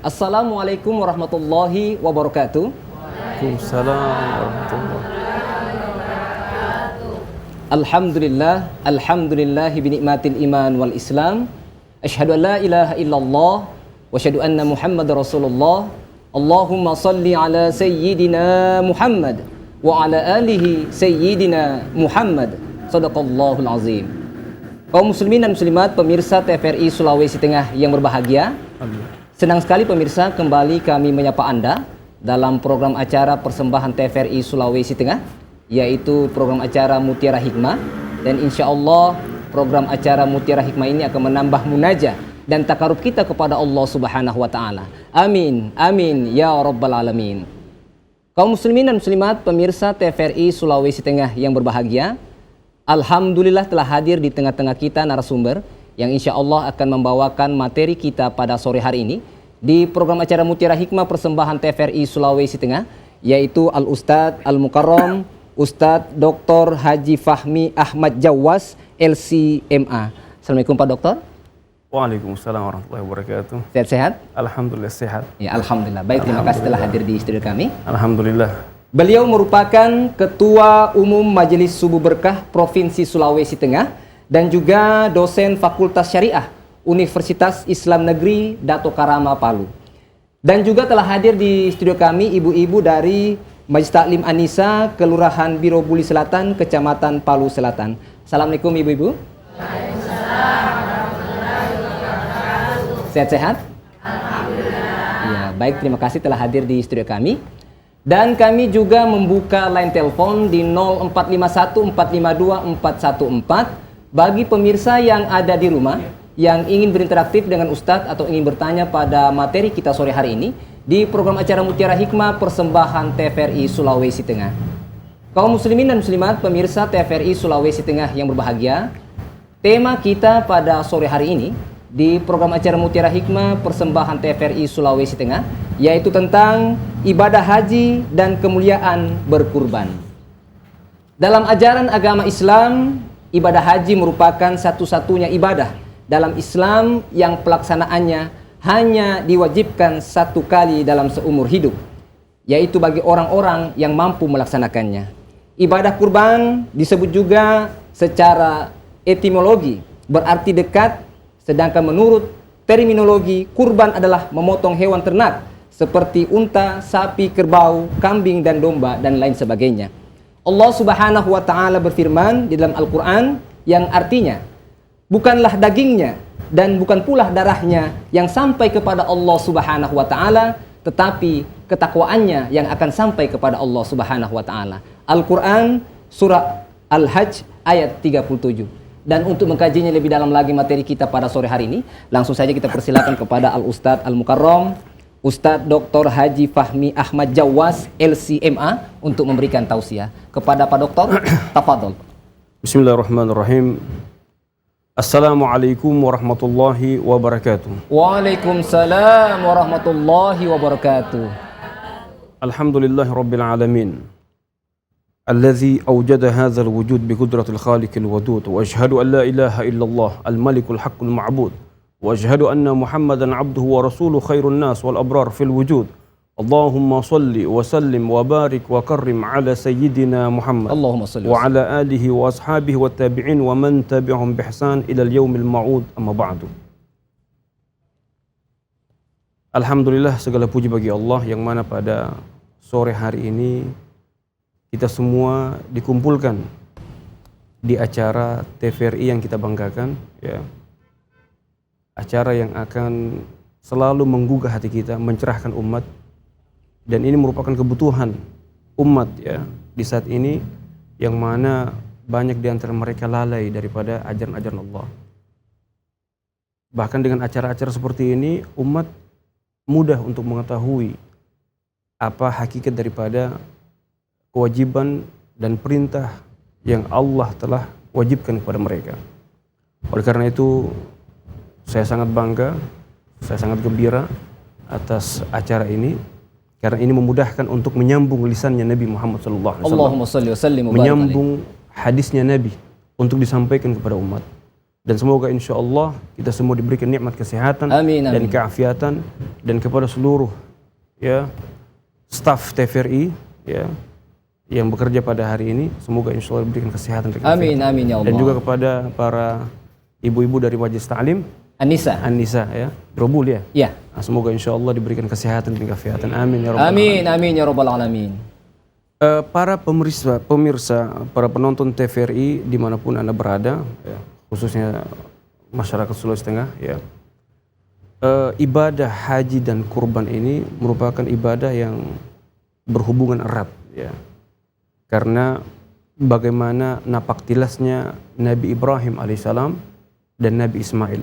Assalamualaikum warahmatullahi wabarakatuh. Waalaikumsalam warahmatullahi. Alhamdulillah binikmatil iman wal islam. Asyhadu an la ilaha illallah wa asyhadu anna Muhammadar Rasulullah. Allahumma salli ala sayyidina Muhammad wa ala alihi sayyidina Muhammad. Shadaqallahul azim. Kaum muslimin dan muslimat pemirsa TVRI Sulawesi Tengah yang berbahagia. Senang sekali pemirsa kembali kami menyapa Anda dalam program acara persembahan TVRI Sulawesi Tengah, yaitu program acara Mutiara Hikmah. Dan insya Allah program acara Mutiara Hikmah ini akan menambah munajah dan takarub kita kepada Allah Subhanahu wa Ta'ala. Amin, amin ya Rabbal Alamin. Kaum muslimin dan muslimat pemirsa TVRI Sulawesi Tengah yang berbahagia, alhamdulillah telah hadir di tengah-tengah kita narasumber yang insya Allah akan membawakan materi kita pada sore hari ini di program acara Mutiara Hikmah persembahan TVRI Sulawesi Tengah, yaitu Al-Ustadz Al-Mukarram Ustadz Dr. Haji Fahmi Ahmad Jawas LCMA. Assalamualaikum Pak Dokter. Waalaikumsalam warahmatullahi wabarakatuh. Sehat-sehat? Alhamdulillah sehat. Ya, alhamdulillah. Baik, terima kasih telah hadir di studio kami. Alhamdulillah. Beliau merupakan Ketua Umum Majelis Subuh Berkah Provinsi Sulawesi Tengah dan juga dosen Fakultas Syariah Universitas Islam Negeri Dato Karama Palu. Dan juga telah hadir di studio kami ibu-ibu dari Majelis Taklim Anisa Kelurahan Biro Buli Selatan, Kecamatan Palu Selatan. Assalamualaikum ibu-ibu. Sehat-sehat? Alhamdulillah. Ya, baik, terima kasih telah hadir di studio kami. Dan kami juga membuka line telepon di 0451 452 414 bagi pemirsa yang ada di rumah yang ingin berinteraktif dengan Ustadz atau ingin bertanya pada materi kita sore hari ini di program acara Mutiara Hikmah persembahan TVRI Sulawesi Tengah. Kaum muslimin dan muslimat pemirsa TVRI Sulawesi Tengah yang berbahagia, tema kita pada sore hari ini di program acara Mutiara Hikmah persembahan TVRI Sulawesi Tengah yaitu tentang ibadah haji dan kemuliaan berkurban. Dalam ajaran agama Islam, ibadah haji merupakan satu-satunya ibadah dalam Islam yang pelaksanaannya hanya diwajibkan satu kali dalam seumur hidup, yaitu bagi orang-orang yang mampu melaksanakannya. Ibadah kurban disebut juga secara etimologi berarti dekat, sedangkan menurut terminologi kurban adalah memotong hewan ternak seperti unta, sapi, kerbau, kambing dan domba dan lain sebagainya. Allah Subhanahu wa Ta'ala berfirman di dalam Al-Quran yang artinya bukanlah dagingnya dan bukan pula darahnya yang sampai kepada Allah Subhanahu wa Ta'ala, tetapi ketakwaannya yang akan sampai kepada Allah Subhanahu wa Ta'ala. Al-Quran surah Al-Hajj ayat 37. Dan untuk mengkajinya lebih dalam lagi materi kita pada sore hari ini, langsung saja kita persilakan kepada Al-Ustadz Al-Mukarram Ustadz Dr. Haji Fahmi Ahmad Jawas LCMA untuk memberikan tausiah. Kepada Pak Dokter, tafadhol. Bismillahirrahmanirrahim. Assalamualaikum warahmatullahi wabarakatuh. Waalaikumsalam warahmatullahi wabarakatuh. Alhamdulillahi rabbil alamin. الذي أوجد هذا الوجود بقدرة الخالق الودود وأشهد أن لا إله إلا الله الملك الحق المعبود وأشهد أن محمدا عبده ورسوله خير الناس والأبرار في الوجود اللهم صل وسلم وبارك وكرم على سيدنا محمد اللهم صل وعلى آله وأصحابه والتابعين ومن تبعهم بإحسان إلى اليوم الموعود أما بعد. Alhamdulillah, segala puji bagi Allah yang mana pada sore hari ini kita semua dikumpulkan di acara TVRI yang kita banggakan, ya. Acara yang akan selalu menggugah hati kita, mencerahkan umat, dan ini merupakan kebutuhan umat, ya, di saat ini yang mana banyak di antara mereka lalai daripada ajaran-ajaran Allah. Bahkan dengan acara-acara seperti ini, umat mudah untuk mengetahui apa hakikat daripada kewajiban dan perintah yang Allah telah wajibkan kepada mereka. Oleh karena itu, saya sangat bangga, saya sangat gembira atas acara ini, karena ini memudahkan untuk menyambung lisannya Nabi Muhammad SAW, Allahumma shalli wa sallim wa barik menyambung hadisnya Nabi untuk disampaikan kepada umat. Dan semoga insya Allah kita semua diberikan nikmat kesehatan Amin, dan amin. keafiatan, dan kepada seluruh ya staf TVRI ya yang bekerja pada hari ini, semoga insya Allah diberikan kesehatan dan keafiatan. Amin, amin ya Allah. Dan juga kepada para ibu-ibu dari Majelis Ta'lim Anissa. ya, Robul ya. Ya. Nah, semoga insya Allah diberikan kesehatan dan keafiatan. Amin ya rabbal Amin, amin ya rabbal alamin. Para pemirsa, para penonton TVRI dimanapun Anda berada, ya, khususnya masyarakat Sulawesi Tengah, ya, ibadah haji dan kurban ini merupakan ibadah yang berhubungan erat, ya, karena bagaimana napak tilasnya Nabi Ibrahim alaihissalam dan Nabi Ismail.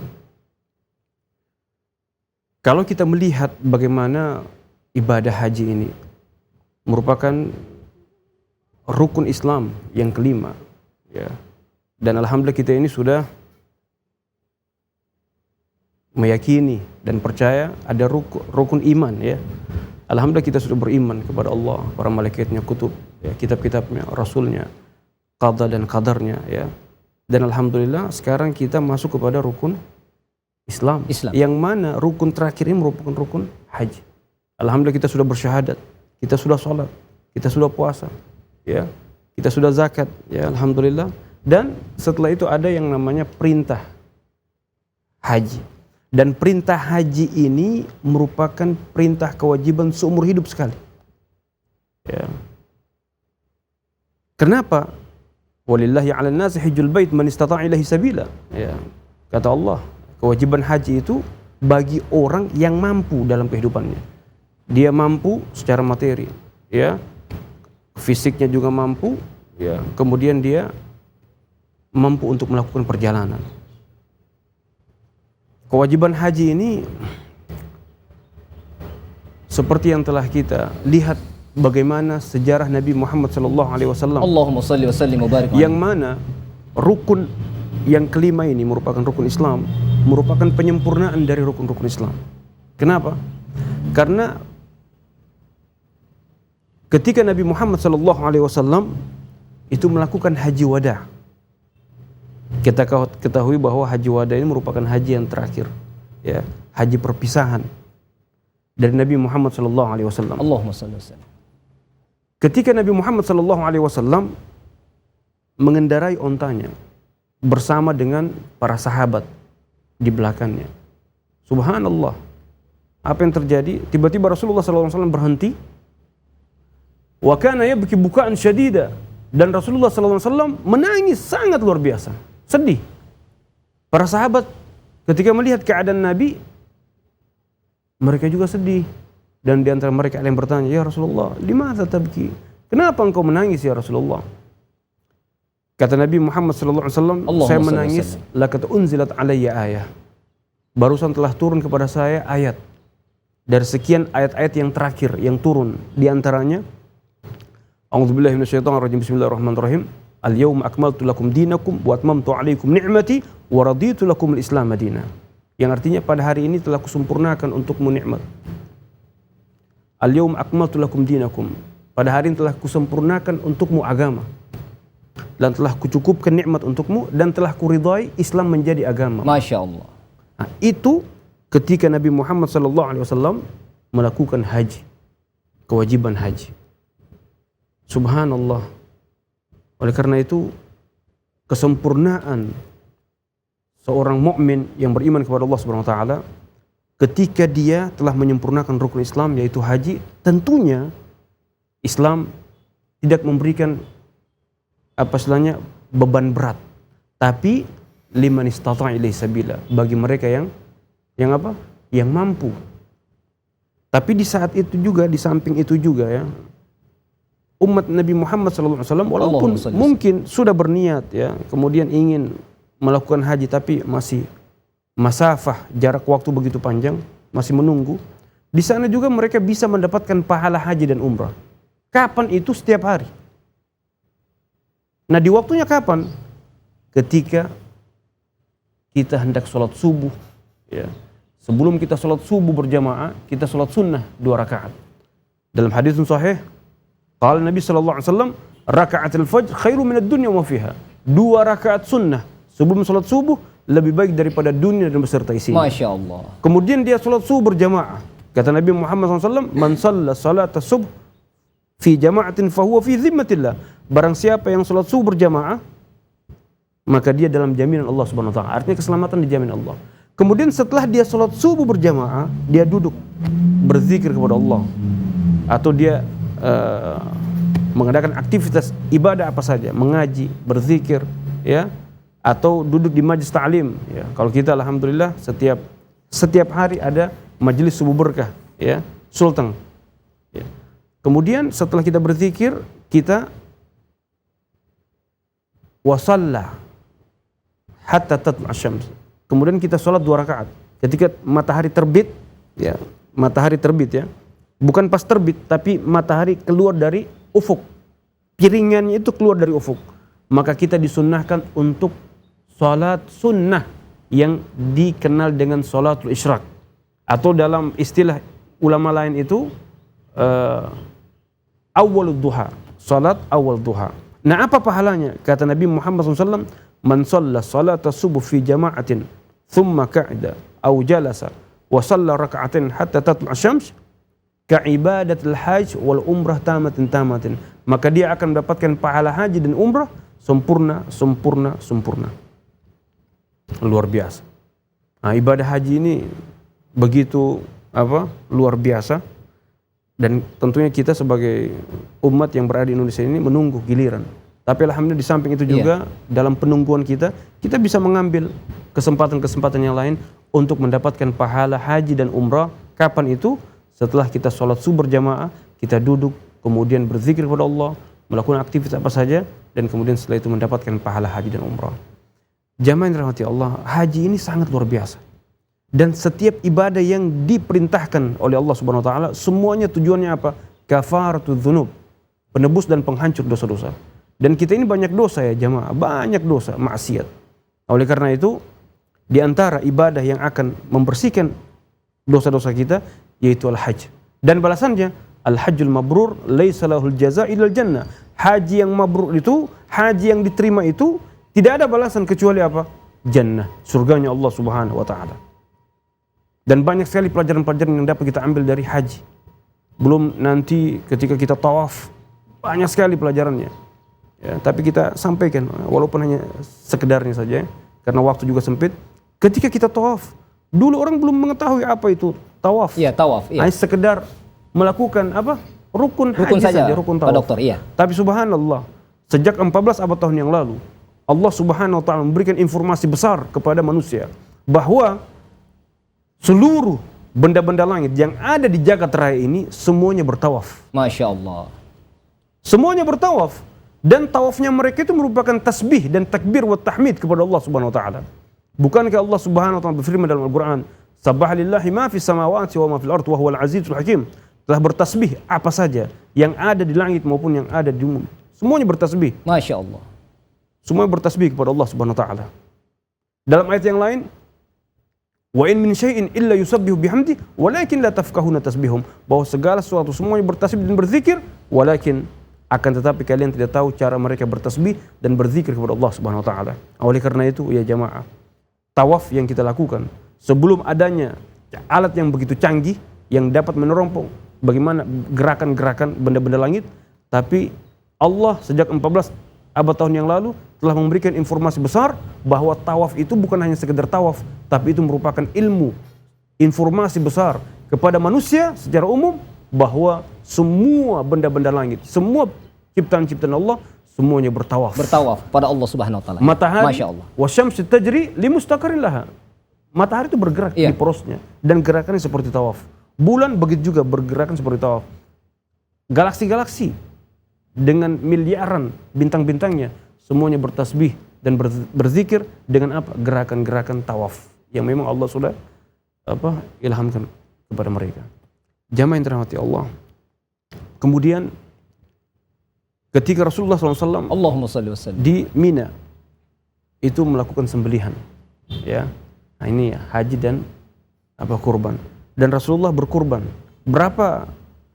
Kalau kita melihat bagaimana ibadah haji ini merupakan rukun Islam yang kelima, ya. Dan alhamdulillah kita ini sudah meyakini dan percaya ada rukun iman, ya. Alhamdulillah kita sudah beriman kepada Allah, para malaikatnya, kutub, ya, kitab-kitabnya, rasulnya, qada dan qadarnya, ya. Dan alhamdulillah sekarang kita masuk kepada rukun Islam. Yang mana rukun terakhir ini merupakan rukun haji. Alhamdulillah kita sudah bersyahadat, kita sudah sholat, kita sudah puasa, ya, kita sudah zakat, ya, alhamdulillah. Dan setelah itu ada yang namanya perintah haji. Dan perintah haji ini merupakan perintah kewajiban seumur hidup sekali. Ya. Kenapa? Walillahi 'alan nasi hajjul bait man istata'a ilaihi sabila. Ya. Kata Allah, kewajiban haji itu bagi orang yang mampu dalam kehidupannya. Dia mampu secara materi, ya. Fisiknya juga mampu, ya. Kemudian dia mampu untuk melakukan perjalanan. Kewajiban haji ini seperti yang telah kita lihat bagaimana sejarah Nabi Muhammad SAW. Allahumma salli wa sallim wa barik. Yang mana rukun yang kelima ini merupakan rukun Islam, merupakan penyempurnaan dari rukun-rukun Islam. Kenapa? Karena ketika Nabi Muhammad SAW itu melakukan haji wada, kita ketahui bahwa haji wada ini merupakan haji yang terakhir, ya, haji perpisahan dari Nabi Muhammad SAW. Allahumma salli wa sallim. Ketika Nabi Muhammad SAW mengendarai ontanya bersama dengan para sahabat di belakangnya, subhanallah, apa yang terjadi? Tiba-tiba Rasulullah SAW berhenti. Wa kana yabki bukaan syadida, dan Rasulullah SAW menangis sangat luar biasa, sedih. Para sahabat ketika melihat keadaan Nabi, mereka juga sedih. Dan di antara mereka ada yang bertanya, ya Rasulullah, limadza tabki? Kenapa engkau menangis ya Rasulullah? Kata Nabi Muhammad SAW, saya menangis laqad unzilat alayya ayah. Barusan telah turun kepada saya ayat. Dari sekian ayat-ayat yang terakhir yang turun, di antaranya A'udzubillahi minasyaitonirrajim, bismillahirrahmanirrahim. Al-yawma akmaltu lakum dinakum wa atmamtu 'alaikum ni'mati wa raditu lakum al-Islam madina. Yang artinya pada hari ini telah kusempurnakan untukmu nikmat. Al-yawma akmaltu lakum dinakum. Pada hari ini telah kusempurnakan untukmu agama. Dan telah kucukupkan nikmat untukmu dan telah kuridai Islam menjadi agama. Masya Allah. Nah, itu ketika Nabi Muhammad SAW melakukan haji, kewajiban haji. Subhanallah. Oleh karena itu, kesempurnaan seorang mukmin yang beriman kepada Allah Subhanahu wa taala ketika dia telah menyempurnakan rukun Islam yaitu haji, tentunya Islam tidak memberikan apa istilahnya beban berat, tapi liman istata'a ilaihi sabila, bagi mereka yang apa? Yang mampu. Tapi di saat itu juga, di samping itu juga, ya, umat Nabi Muhammad SAW walaupun mungkin sudah berniat, ya, kemudian ingin melakukan haji tapi masih masafah, jarak waktu begitu panjang, masih menunggu. Di sana juga mereka bisa mendapatkan pahala haji dan umrah. Kapan itu? Setiap hari. Nah, di waktunya kapan? Ketika kita hendak sholat subuh, ya. Sebelum kita sholat subuh berjamaah, kita sholat sunnah 2 rakaat. Dalam hadis sahih, qala Nabi SAW, raka'atul fajr khairu minad dunya wa fiha. 2 rakaat sunnah sebelum sholat subuh lebih baik daripada dunia dan beserta isinya. Masya Allah. Kemudian dia sholat subuh berjamaah. Kata Nabi Muhammad SAW, man shalla salat subuh fi jama'atin fahuwa fi zimmatillah. Barang siapa yang sholat subuh berjamaah, maka dia dalam jaminan Allah Subhanahu wa taala. Artinya keselamatan dijamin Allah. Kemudian setelah dia sholat subuh berjamaah, dia duduk berzikir kepada Allah, atau dia mengadakan aktivitas ibadah apa saja, mengaji, berzikir, ya, atau duduk di majlis ta'lim. Ya. Kalau kita alhamdulillah setiap hari ada majelis subuh berkah, ya, sultan. Ya. Kemudian setelah kita berzikir, kita wasalla hatta tatlu' asy-syams. Kemudian kita sholat 2 rakaat. Ketika matahari terbit, ya, matahari terbit, ya. Bukan pas terbit, tapi matahari keluar dari ufuk. Piringannya itu keluar dari ufuk. Maka kita disunnahkan untuk sholat sunnah yang dikenal dengan sholatul isyraq. Atau dalam istilah ulama lain itu awwalud duha, salat awal duha. Nah, apa pahalanya? Kata Nabi Muhammad SAW, man shalla salata subuh fi jama'atin thumma qa'ida aw jalasa wa shalla raka'atin hatta tatlu' asy-syams ka'ibadatil hajj wal umrah tamatin. Maka dia akan mendapatkan pahala haji dan umrah sempurna. Luar biasa. Nah, ibadah haji ini begitu luar biasa, dan tentunya kita sebagai umat yang berada di Indonesia ini menunggu giliran. Tapi alhamdulillah di samping itu juga dalam penungguan kita bisa mengambil kesempatan-kesempatan yang lain untuk mendapatkan pahala haji dan umrah. Kapan itu? Setelah kita sholat subuh berjamaah, kita duduk, kemudian berzikir kepada Allah, melakukan aktivitas apa saja, dan kemudian setelah itu mendapatkan pahala haji dan umrah. Jamaah yang dirahmati Allah, haji ini sangat luar biasa. Dan setiap ibadah yang diperintahkan oleh Allah Subhanahu wa taala, semuanya tujuannya apa? Kafaratul dzunub, penebus dan penghancur dosa-dosa. Dan kita ini banyak dosa ya jamaah, banyak dosa, maksiat. Oleh karena itu, di antara ibadah yang akan membersihkan dosa-dosa kita yaitu al-hajj. Dan balasannya, al-hajjul mabrur laisa lahul jazaa illal jannah. Haji yang mabrur itu, haji yang diterima itu tidak ada balasan kecuali apa? Jannah, surganya Allah Subhanahu wa taala. Dan banyak sekali pelajaran-pelajaran yang dapat kita ambil dari haji. Belum nanti ketika kita tawaf, banyak sekali pelajarannya. Ya, tapi kita sampaikan, walaupun hanya sekedarnya saja, karena waktu juga sempit. Ketika kita tawaf, dulu orang belum mengetahui apa itu tawaf. Iya, tawaf. Iya. Hanya sekedar melakukan rukun haji saja, rukun Pak tawaf. Dokter, iya. Tapi subhanallah, sejak 14 abad tahun yang lalu, Allah Subhanahu wa taala memberikan informasi besar kepada manusia bahwa seluruh benda-benda langit yang ada di jagat raya ini semuanya bertawaf. Masya Allah. Semuanya bertawaf. Dan tawafnya mereka itu merupakan tasbih dan takbir wa tahmid kepada Allah Subhanahu wa taala. Bukankah Allah Subhanahu wa taala berfirman dalam Al-Qur'an, "Subhanallahi ma fis samawati wa ma fil ardi wa huwal azizul hakim." Telah bertasbih apa saja yang ada di langit maupun yang ada di bumi. Semuanya bertasbih. Masya Allah. Semuanya bertasbih kepada Allah Subhanahu wa taala. Dalam ayat yang lain, wa in min syai'in illa yusabbihu bihamdi walakin la tafqahuna tasbihum, bahwa segala sesuatu semuanya bertasbih dan berzikir, walakin akan tetapi kalian tidak tahu cara mereka bertasbih dan berzikir kepada Allah Subhanahu wa taala. Oleh karena itu ya jamaah, tawaf yang kita lakukan sebelum adanya alat yang begitu canggih yang dapat menerompong bagaimana gerakan-gerakan benda-benda langit, tapi Allah sejak 14 abad tahun yang lalu telah memberikan informasi besar bahwa tawaf itu bukan hanya sekedar tawaf, tapi itu merupakan ilmu, informasi besar kepada manusia secara umum bahwa semua benda-benda langit, semua ciptaan-ciptaan Allah semuanya bertawaf. Bertawaf pada Allah Subhanahu wa taala. Matahari, Masya Allah. Wasyamsu tajri limustaqarrin laha. Matahari itu bergerak di porosnya dan gerakannya seperti tawaf. Bulan begitu juga bergerakan seperti tawaf. Galaksi-galaksi dengan miliaran bintang-bintangnya semuanya bertasbih dan berzikir dengan apa? Gerakan-gerakan tawaf yang memang Allah sudah ilhamkan kepada mereka. Jamaah yang dirahmati Allah. Kemudian ketika Rasulullah SAW di Mina itu melakukan sembelihan, ya, nah ini haji dan kurban. Dan Rasulullah berkurban. Berapa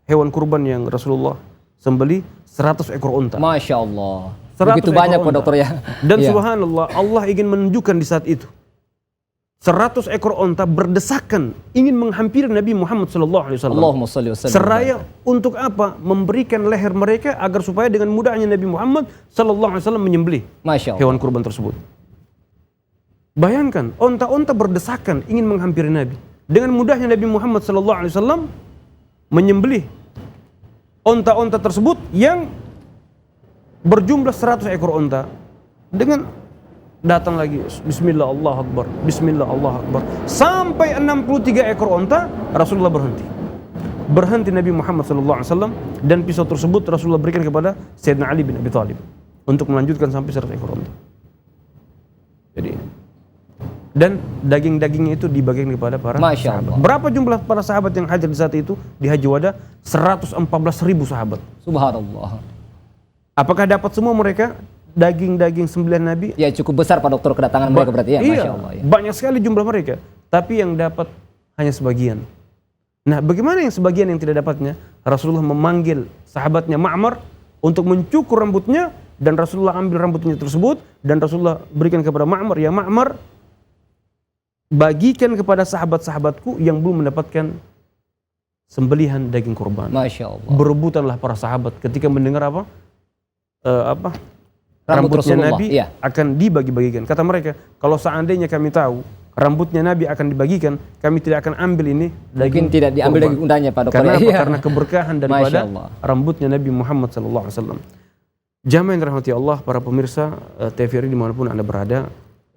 hewan kurban yang Rasulullah sembelih? 100 ekor unta. Masya Allah. Begitu banyak Pak Dokter ya. Dan subhanallah, Allah ingin menunjukkan di saat itu 100 ekor onta berdesakan ingin menghampiri Nabi Muhammad SAW. Allahumma shalli wa sallim. Seraya untuk apa? Memberikan leher mereka agar supaya dengan mudahnya Nabi Muhammad SAW menyembelih Masya Allah. hewan kurban tersebut. Bayangkan, onta-onta berdesakan ingin menghampiri Nabi. Dengan mudahnya Nabi Muhammad SAW menyembelih onta-onta tersebut yang berjumlah 100 ekor onta. Dengan datang lagi, Bismillah Allah Akbar, Bismillah Allah Akbar, sampai 63 ekor onta. Rasulullah berhenti Nabi Muhammad SAW, dan pisau tersebut Rasulullah berikan kepada Sayyidina Ali bin Abi Thalib untuk melanjutkan sampai 100 ekor onta. Jadi, dan daging-dagingnya itu dibagikan kepada para sahabat. Berapa jumlah para sahabat yang hadir di saat itu di Haji Wada? 114.000 sahabat. Subhanallah. Apakah dapat semua mereka daging-daging sembelihan Nabi? Ya cukup besar Pak Dokter kedatangan mereka berarti ya. Iya, Masya Allah. Ya. banyak sekali jumlah mereka. Tapi yang dapat hanya sebagian. Nah, bagaimana yang sebagian yang tidak dapatnya? Rasulullah memanggil sahabatnya Ma'mar untuk mencukur rambutnya, dan Rasulullah ambil rambutnya tersebut dan Rasulullah berikan kepada Ma'mar, ya Ma'mar, bagikan kepada sahabat-sahabatku yang belum mendapatkan sembelihan daging kurban. Masya Allah. Berebutanlah para sahabat ketika mendengar rambutnya Nabi akan dibagi-bagikan. Kata mereka, kalau seandainya kami tahu rambutnya Nabi akan dibagikan, kami tidak akan ambil ini daging. Mungkin tidak diambil daging undangnya Pak Dokter. Karena apa? Ya. Karena keberkahan daripada rambutnya Nabi Muhammad SAW. Jamaah yang dirahmati Allah, para pemirsa TVRI dimanapun Anda berada,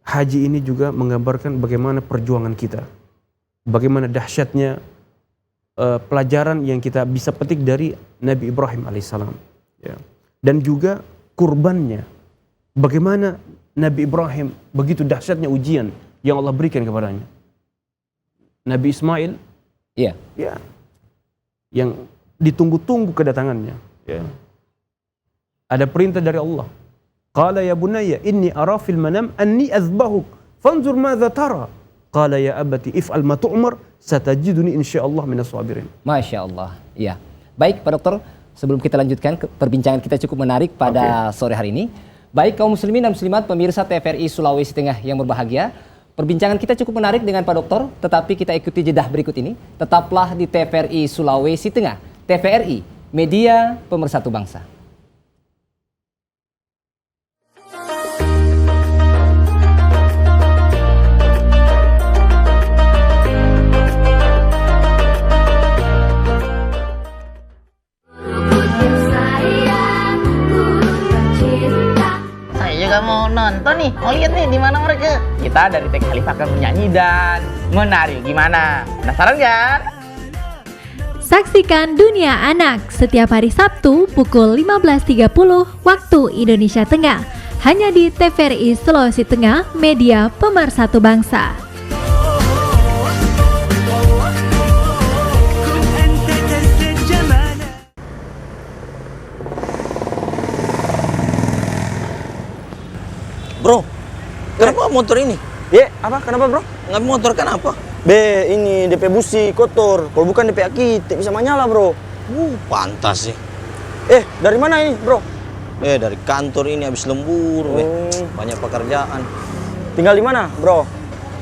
haji ini juga menggambarkan bagaimana perjuangan kita, bagaimana dahsyatnya pelajaran yang kita bisa petik dari Nabi Ibrahim alaihissalam, ya. Dan juga kurbannya, bagaimana Nabi Ibrahim begitu dahsyatnya ujian yang Allah berikan kepadanya. Nabi Ismail, ya, yang ditunggu-tunggu kedatangannya, ya. Ada perintah dari Allah. Qala ya bunayya inni ara fil manam anni azbahuk fanzur madza tara. Qala ya abati if'al ma tu'mar satajiduni insyaallah minas sabirin. Masya Allah. Ya. Baik Pak Dokter, sebelum kita lanjutkan perbincangan kita cukup menarik pada sore hari ini. Baik kaum muslimin dan muslimat pemirsa TVRI Sulawesi Tengah yang berbahagia, perbincangan kita cukup menarik dengan Pak Dokter, tetapi kita ikuti jedah berikut ini. Tetaplah di TVRI Sulawesi Tengah. TVRI, media pemersatu bangsa. Mau nonton nih, mau lihat nih di mana mereka. Kita dari TK Khalifah akan menyanyi dan menari. Gimana? Penasaran kan? Saksikan Dunia Anak setiap hari Sabtu pukul 15.30 waktu Indonesia Tengah. Hanya di TVRI Sulawesi Tengah, media pemersatu bangsa. Bro, kenapa motor ini? Ya, apa? Kenapa bro? Nggak motor kenapa? Be, ini DP busi kotor. Kalau bukan DP aki, tidak bisa menyala bro. Pantas sih. Dari mana ini bro? Dari kantor ini habis lembur, banyak pekerjaan. Tinggal di mana bro?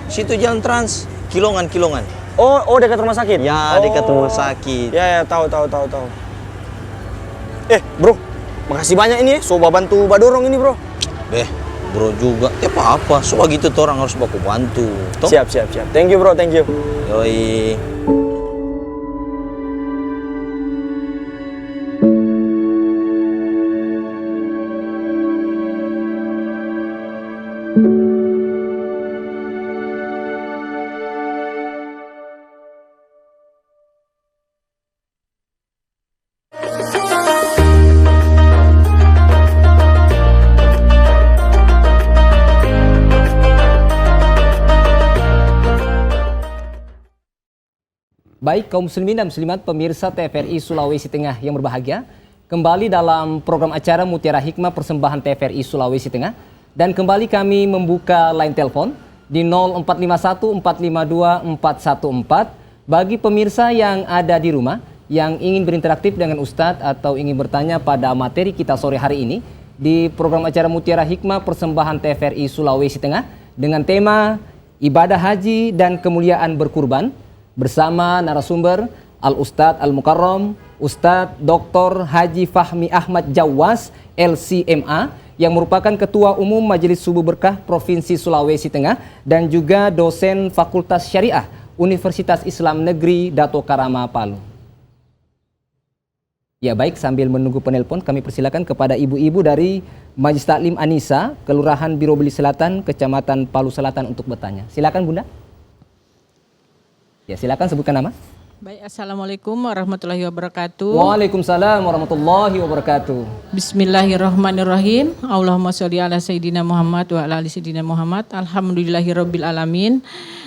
Situ jalan trans, Kilongan. Oh dekat rumah sakit? Ya, dekat rumah sakit. Ya, tahu. Bro, makasih banyak ini. Coba bantu badorong ini bro. Bro juga, apa-apa. So gitu tuh orang harus baku bantu. Toh? Siap. Thank you bro, thank you. Yoi. Baik kaum muslimin dan muslimat pemirsa TVRI Sulawesi Tengah yang berbahagia, kembali dalam program acara Mutiara Hikmah persembahan TVRI Sulawesi Tengah, dan kembali kami membuka line telepon di 0451 452 414 bagi pemirsa yang ada di rumah yang ingin berinteraktif dengan Ustadz atau ingin bertanya pada materi kita sore hari ini di program acara Mutiara Hikmah persembahan TVRI Sulawesi Tengah dengan tema ibadah haji dan kemuliaan berkurban bersama narasumber Al-Ustadz Al-Mukarram Ustadz Dr. Haji Fahmi Ahmad Jawas LCMA yang merupakan Ketua Umum Majelis Subuh Berkah Provinsi Sulawesi Tengah dan juga dosen Fakultas Syariah Universitas Islam Negeri Dato Karama Palu. Ya baik, sambil menunggu penelpon kami persilakan kepada ibu-ibu dari Majelis Taklim Anisa, Kelurahan Birobeli Selatan, Kecamatan Palu Selatan untuk bertanya. Silakan Bunda. Ya silakan sebutkan nama. Baik, Assalamualaikum warahmatullahi wabarakatuh. Waalaikumsalam warahmatullahi wabarakatuh. Bismillahirrahmanirrahim. Allahumma sholli ala Sayyidina Muhammad wa ala ali Sayyidina Muhammad. Alhamdulillahirabbil alamin.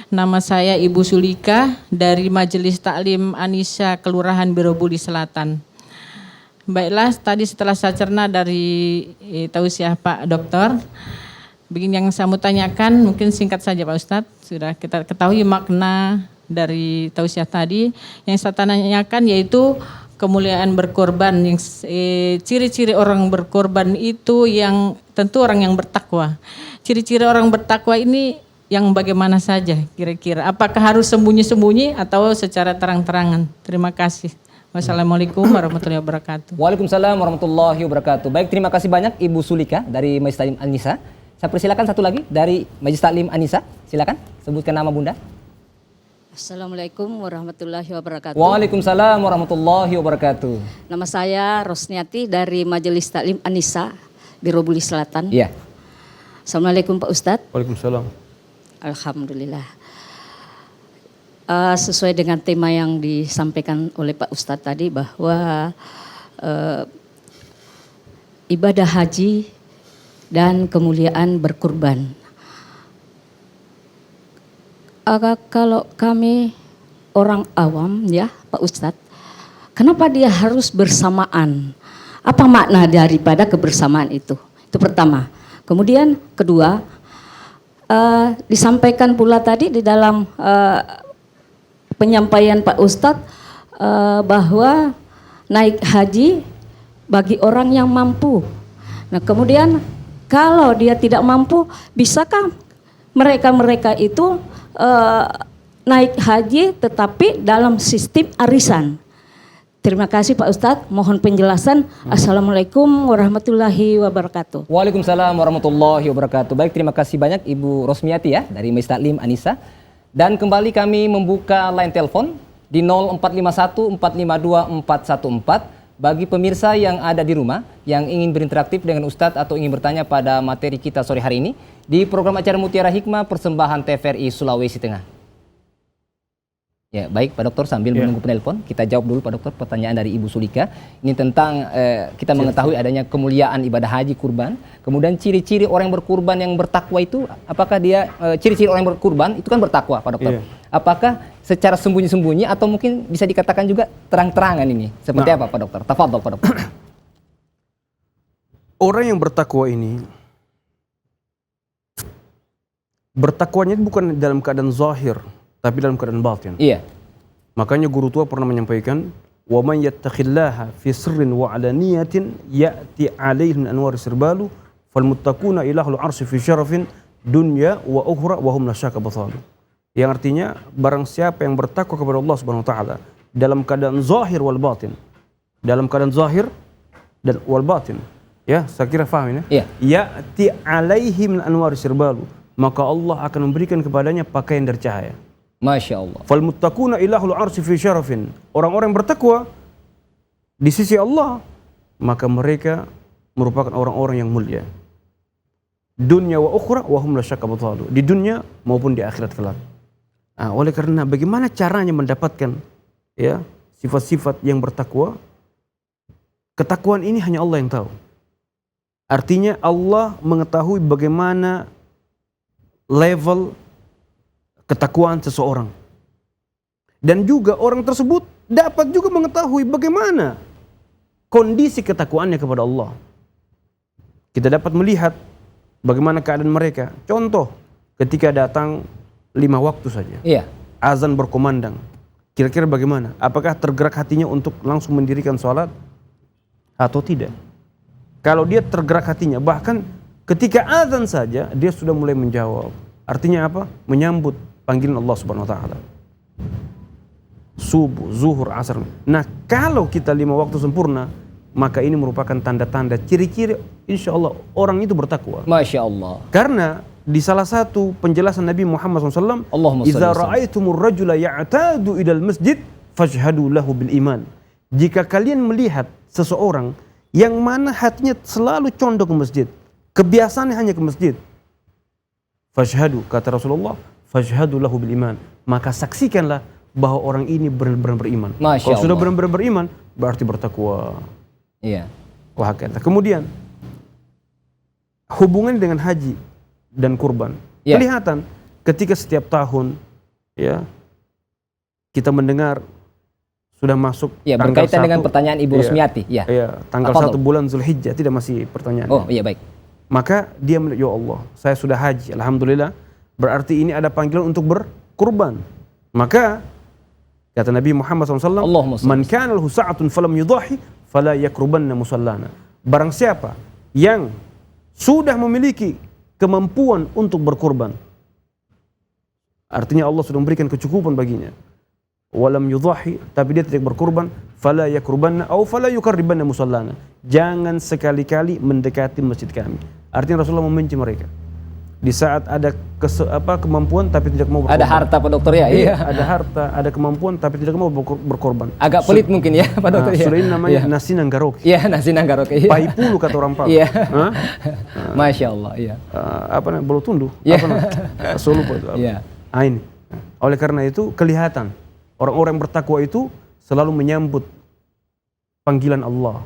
Nama saya Ibu Sulika dari Majelis Taklim Anisa Kelurahan Birobeli Selatan. Baiklah, tadi setelah saya cerna dari tausiah Pak Dokter, begini yang saya mau tanyakan, mungkin singkat saja Pak Ustadz. Sudah kita ketahui makna dari tausiah tadi. Yang saya tanyakan yaitu kemuliaan berkorban, yang ciri-ciri orang berkorban itu yang tentu orang yang bertakwa. Ciri-ciri orang bertakwa ini yang bagaimana saja kira-kira? Apakah harus sembunyi-sembunyi atau secara terang-terangan? Terima kasih. Wassalamualaikum warahmatullahi wabarakatuh. Waalaikumsalam warahmatullahi wabarakatuh. Baik, terima kasih banyak Ibu Sulika dari Majelis Taklim Anisa. Saya persilakan satu lagi dari Majelis Taklim Anisa. Silakan sebutkan nama Bunda. Assalamualaikum warahmatullahi wabarakatuh. Waalaikumsalam warahmatullahi wabarakatuh. Nama saya Rosniati dari Majelis Taklim Anisa, Birobeli Selatan. Iya. Assalamualaikum Pak Ustadz. Waalaikumsalam. Alhamdulillah. Sesuai dengan tema yang disampaikan oleh Pak Ustadz tadi bahwa ibadah haji dan kemuliaan berkurban. Kalau kami orang awam ya Pak Ustadz, kenapa dia harus bersamaan? Apa makna daripada kebersamaan itu? Itu pertama. Kemudian kedua, disampaikan pula tadi di dalam penyampaian Pak Ustadz bahwa naik haji bagi orang yang mampu. Nah kemudian kalau dia tidak mampu, bisakah mereka itu naik haji tetapi dalam sistem arisan? Terima kasih Pak Ustadz, mohon penjelasan. Assalamualaikum warahmatullahi wabarakatuh. Waalaikumsalam warahmatullahi wabarakatuh. Baik, terima kasih banyak Ibu Rosmiati ya dari Majelis Taklim Anisa. Dan kembali kami membuka line telepon di 0451 452 414 bagi pemirsa yang ada di rumah yang ingin berinteraktif dengan Ustadz atau ingin bertanya pada materi kita sore hari ini di program acara Mutiara Hikmah persembahan TVRI Sulawesi Tengah. Ya, baik Pak Dokter, sambil menunggu penelpon, kita jawab dulu Pak Dokter pertanyaan dari Ibu Sulika. Ini tentang kita mengetahui adanya kemuliaan ibadah haji kurban. Kemudian ciri-ciri orang yang berkurban yang bertakwa itu, apakah dia ciri-ciri orang yang berkurban itu kan bertakwa Pak Dokter. Apakah secara sembunyi-sembunyi atau mungkin bisa dikatakan juga terang-terangan ini? Seperti apa Pak Dokter? Tafadhol Pak Dokter. Orang yang bertakwa ini, bertakwanya bukan dalam keadaan zahir, tapi dalam keadaan batin. Iya. Makanya guru tua pernah menyampaikan, wa man yattaqillaha fi sirrin wa alaniyatin ya'ti 'alaihi min anwari sirbalu fal muttaquna ilahul 'arsy fi syarafin dunya wa ukhra wa hum la syaka bathalu. Yang artinya barang siapa yang bertakwa kepada Allah Subhanahu wa taala dalam keadaan zahir wal batin. Dalam keadaan zahir dan wal batin. Ya, saya kira paham ini. Iya. Ya'ti 'alaihi min anwari sirbalu. Maka Allah akan memberikan kepadanya pakaian dari cahaya. Masya Allah. Fal muttaquna ilahul 'arsy fi syarafin. Orang-orang yang bertakwa di sisi Allah, maka mereka merupakan orang-orang yang mulia. Dunya wa ukhra wa hum la syakka bathalu. Di dunia maupun di akhirat kelak. Nah, oleh karena bagaimana caranya mendapatkan ya sifat-sifat yang bertakwa? Ketakwaan ini hanya Allah yang tahu. Artinya Allah mengetahui bagaimana level ketakwaan seseorang. Dan juga orang tersebut dapat juga mengetahui bagaimana kondisi ketakwaannya kepada Allah. Kita dapat melihat bagaimana keadaan mereka. Contoh, ketika datang 5 waktu saja. Iya. Azan berkumandang. Kira-kira bagaimana? Apakah tergerak hatinya untuk langsung mendirikan sholat atau tidak? Kalau dia tergerak hatinya, bahkan ketika azan saja dia sudah mulai menjawab. Artinya apa? Menyambut panggilan Allah Subhanahu wa taala. Subuh, zuhur, asar. Nah, kalau kita 5 waktu sempurna, maka ini merupakan tanda-tanda ciri-ciri insya Allah orang itu bertakwa. Masya Allah. Karena di salah satu penjelasan Nabi Muhammad SAW, Allahumma "Idza salli wa sallim." ra'aitumur rajula ya'tadu ilal masjid fashhadu lahu bil iman." Jika kalian melihat seseorang yang mana hatinya selalu condong ke masjid, kebiasaannya hanya ke masjid, fashhadu, kata Rasulullah, fashhadu lahu bil iman, maka saksikanlah bahwa orang ini benar-benar beriman. Masya Kalau sudah Allah. benar-benar beriman, berarti bertakwa. Iya. Wah, kata. Kemudian hubungan dengan haji dan kurban. Ya. Kelihatan ketika setiap tahun ya kita mendengar sudah masuk Ya, tanggal berkaitan dengan 1. pertanyaan Ibu Iya. Rusmiati. Ya. Iya, tanggal Tafadhol. 1 bulan Zulhijjah, tidak masih pertanyaan. Oh, iya baik. Maka dia melihat, ya Allah, saya sudah haji, alhamdulillah. Berarti ini ada panggilan untuk berkurban. Maka kata Nabi Muhammad SAW, Allahumma salli. "Man kana lahu sa'atun falam yudahi, fala yakrubanna musallana." Barang siapa yang sudah memiliki kemampuan untuk berkurban, artinya Allah sudah memberikan kecukupan baginya. Walam yudahi, tapi dia tidak berkurban, fala yakrubanna au fala yukarribanna musallana. Jangan sekali-kali mendekati masjid kami. Artinya Rasulullah membenci mereka. Di saat ada kemampuan tapi tidak mau berkorban. Ada harta Pak Dokter ya? Iya. Ada harta, ada kemampuan tapi tidak mau berkorban. Agak pelit mungkin ya Pak Dokter ya? Sudah ini namanya Iya. nasi nanggaroki. Iya, nasi nanggaroke. Iya. Paipulu kata orang Papua. Iya. Hah? Masya Allah, iya. Apa namanya? Bolo tundu. Iya. Apa namanya? Solo itu apa? Iya. Ini. Oleh karena itu kelihatan orang-orang yang bertakwa itu selalu menyambut panggilan Allah.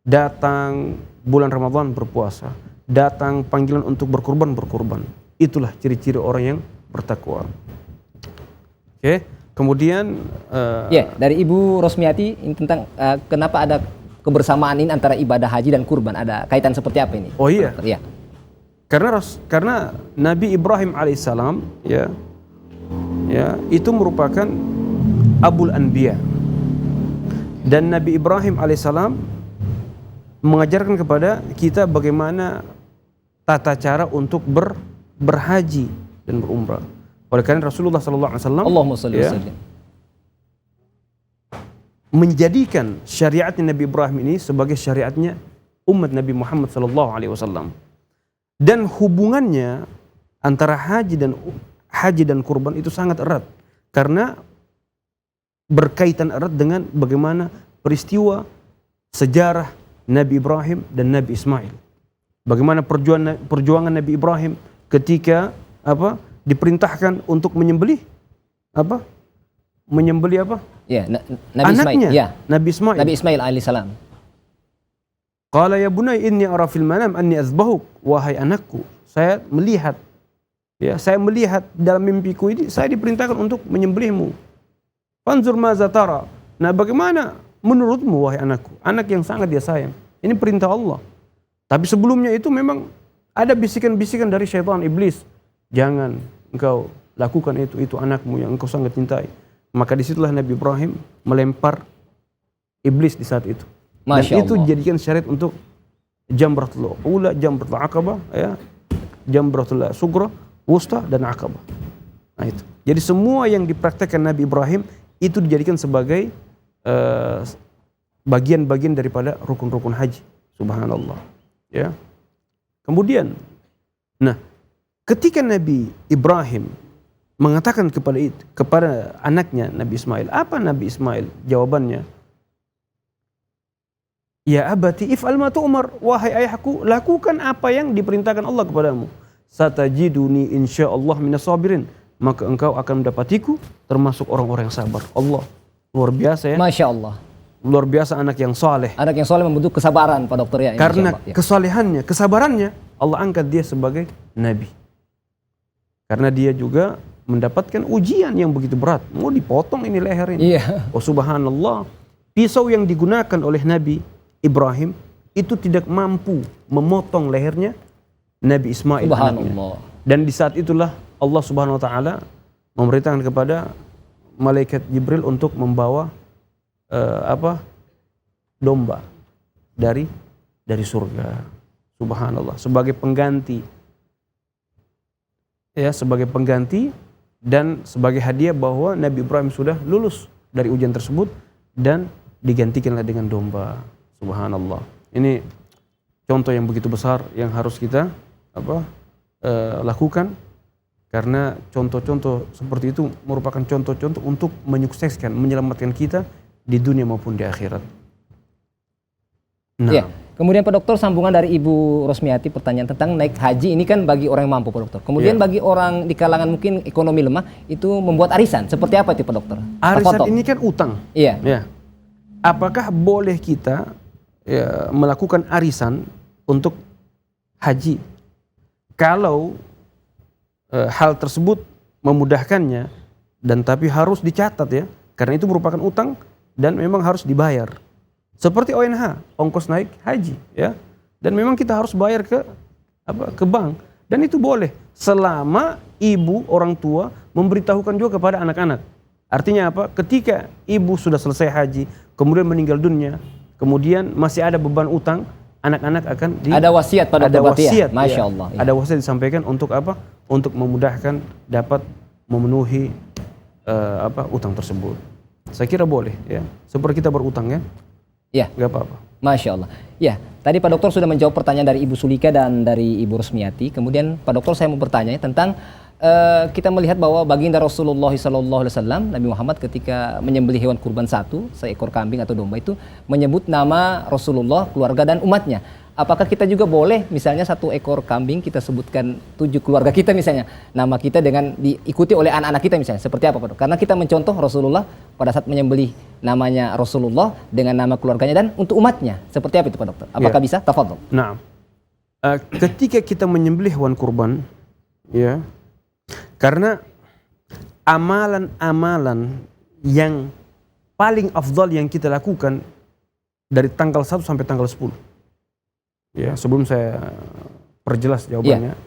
Datang bulan Ramadan berpuasa, datang panggilan untuk berkorban. Itulah ciri-ciri orang yang bertakwa. Oke, kemudian Ya, dari Ibu Rosmiati ini tentang kenapa ada kebersamaan ini antara ibadah haji dan kurban, ada kaitan seperti apa ini? Oh iya. Pak Dokter? Iya. Karena Nabi Ibrahim alaihissalam ya itu merupakan Abul Anbiya, dan Nabi Ibrahim alaihissalam mengajarkan kepada kita bagaimana tata cara untuk berhaji dan berumrah. Oleh karena Rasulullah SAW Allahumma shalli wa sallim. menjadikan syariatnya Nabi Ibrahim ini sebagai syariatnya umat Nabi Muhammad SAW. Dan hubungannya antara haji dan kurban itu sangat erat, karena berkaitan erat dengan bagaimana peristiwa sejarah Nabi Ibrahim dan Nabi Ismail. Bagaimana perjuangan Nabi Ibrahim ketika diperintahkan untuk menyembelih Ya, Nabi anaknya Ismail. Ya. Nabi Ismail. Nabi Ismail alaihissalam. Qala ya bunay inni ara fil manam anni azbahuk, wahai anakku, saya melihat dalam mimpiku ini saya diperintahkan untuk menyembelihmu. Fanzur maza tara. Nah, bagaimana menurutmu wahai anakku? Anak yang sangat dia sayang. Ini perintah Allah. Tapi sebelumnya itu memang ada bisikan-bisikan dari syaitan iblis. Jangan engkau lakukan itu anakmu yang engkau sangat cintai. Maka disitulah Nabi Ibrahim melempar iblis di saat itu. Masya Dan itu Allah. dijadikan syariat untuk jamratul ula, jamratul aqabah, ya, jamratul sugra, wusta, dan aqabah. Nah itu. Jadi semua yang dipraktekkan Nabi Ibrahim itu dijadikan sebagai bagian-bagian daripada rukun-rukun haji. Subhanallah. Ya. Kemudian, nah, ketika Nabi Ibrahim mengatakan kepada anaknya Nabi Ismail, apa Nabi Ismail jawabannya? Ya abati if'al ma tu'mar, wahai ayahku, lakukan apa yang diperintahkan Allah kepadamu. Satajiduni insyaallah minas sabirin, maka engkau akan mendapatiku termasuk orang-orang yang sabar. Allah, luar biasa ya. Masya Allah. Luar biasa anak yang soleh. Anak yang soleh membentuk kesabaran Pak Dokter ya. Insya Karena Allah. Ya. kesolehannya, kesabarannya, Allah angkat dia sebagai nabi. Karena dia juga mendapatkan ujian yang begitu berat. Mau dipotong ini leher ini. Iya. Oh subhanallah, pisau yang digunakan oleh Nabi Ibrahim itu tidak mampu memotong lehernya Nabi Ismail anaknya. Subhanallah. Dan di saat itulah Allah Subhanahu wa taala memerintahkan kepada malaikat Jibril untuk membawa domba dari surga. Subhanallah, sebagai pengganti ya sebagai pengganti dan sebagai hadiah bahwa Nabi Ibrahim sudah lulus dari ujian tersebut dan digantikanlah dengan domba. Subhanallah. Ini contoh yang begitu besar yang harus kita lakukan, karena contoh-contoh seperti itu merupakan contoh-contoh untuk menyukseskan, menyelamatkan kita di dunia maupun di akhirat. Nah. Ya. Kemudian Pak Dokter, sambungan dari Ibu Rosmiati, pertanyaan tentang naik haji ini kan bagi orang yang mampu Pak Dokter. Kemudian bagi orang di kalangan mungkin ekonomi lemah itu membuat arisan. Seperti apa itu Pak Dokter? Arisan ini kan utang. Iya. Ya. Apakah boleh kita melakukan arisan untuk haji? Kalau hal tersebut memudahkannya dan tapi harus dicatat ya, karena itu merupakan utang dan memang harus dibayar. Seperti ONH, ongkos naik haji ya. Dan memang kita harus bayar ke bank, dan itu boleh selama ibu orang tua memberitahukan juga kepada anak-anak. Artinya apa? Ketika ibu sudah selesai haji, kemudian meninggal dunia, kemudian masih ada beban utang, anak-anak akan ada wasiat pada wasiat, Masya Allah. Ya. Ada wasiat disampaikan untuk apa? Untuk memudahkan dapat memenuhi utang tersebut. Saya kira boleh ya. Seperti kita berutang ya. Ya, nggak apa-apa. Masya Allah. Ya, tadi Pak Dokter sudah menjawab pertanyaan dari Ibu Sulika dan dari Ibu Rosmiati. Kemudian Pak Dokter, saya mau bertanya tentang kita melihat bahwa baginda Rasulullah SAW, Nabi Muhammad ketika menyembelih hewan kurban seekor kambing atau domba itu menyebut nama Rasulullah, keluarga dan umatnya. Apakah kita juga boleh misalnya satu ekor kambing kita sebutkan 7 keluarga kita misalnya, nama kita dengan diikuti oleh anak-anak kita misalnya, seperti apa Pak Dok? Karena kita mencontoh Rasulullah pada saat menyembelih namanya Rasulullah dengan nama keluarganya dan untuk umatnya, seperti apa itu Pak Dokter? Apakah bisa? Tafadhol. Nah, ketika kita menyembelih hewan kurban, ya, karena amalan-amalan yang paling afdal yang kita lakukan dari tanggal 1 sampai tanggal 10. Ya, sebelum saya perjelas jawabannya.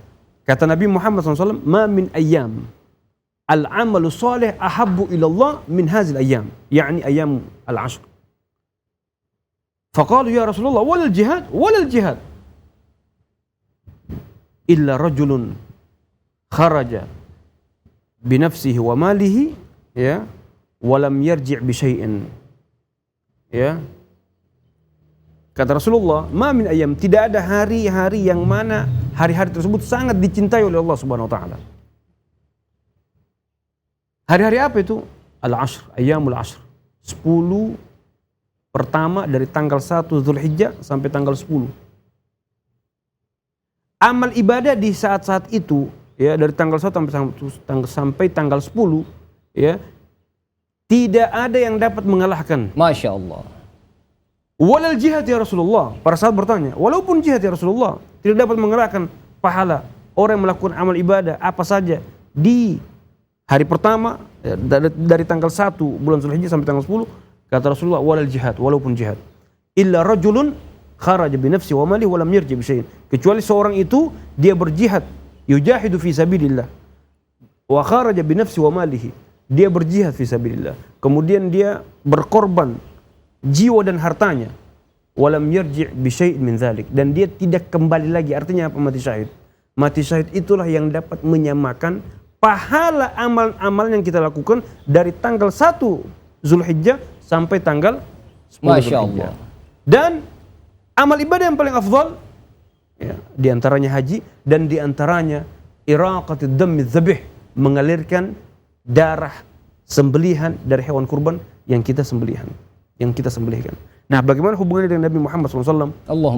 Kata Nabi Muhammad SAW, "Ma min ayyam al-amalu salih ahabbu ilallah min hazil ayyam." Yani ayyam al-ashr. Faqalu ya Rasulullah, walal jihad? Walal jihad. Illa rajulun kharaja binafsihi wa malihi, ya, walam yarji' bi syai'in. Ya. Kata Rasulullah, ma min ayyam, tidak ada hari-hari yang mana hari-hari tersebut sangat dicintai oleh Allah Subhanahu wa taala. Hari-hari apa itu? Al-ashr, ayyamul ashr. 10 pertama dari tanggal 1 Zulhijjah sampai tanggal 10. Amal ibadah di saat-saat itu, ya, dari tanggal 1 sampai tanggal 10, ya, tidak ada yang dapat mengalahkan. Masya Allah. Walal jihad ya Rasulullah. Para sahabat bertanya, walaupun jihad ya Rasulullah, tidak dapat mengerahkan pahala orang yang melakukan amal ibadah apa saja di hari pertama dari tanggal 1 bulan Zulhijjah sampai tanggal 10, kata Rasulullah, walal jihad, walaupun jihad. Illa rajulun kharaja bi nafsi wa malihi wa lam yarji bi syai'in. Kecuali seorang itu dia berjihad, yujahidu fi sabilillah. Wa kharaja bi nafsi wa malihi. Dia berjihad fi sabilillah. Kemudian dia berkorban jiwa dan hartanya, walam yarji' bi syai'in min dzalik, dan dia tidak kembali lagi. Artinya apa mati syahid? Mati syahid itulah yang dapat menyamakan pahala amal-amal yang kita lakukan dari tanggal 1 Zulhijjah sampai tanggal 10 Masya Zulhijjah. Allah. Dan amal ibadah yang paling afdal, ya, diantaranya haji, dan diantaranya iraqatid dammi dzabih, mengalirkan darah sembelihan dari hewan kurban yang kita sembelihan, yang kita sembelihkan. Nah, bagaimana hubungannya dengan Nabi Muhammad SAW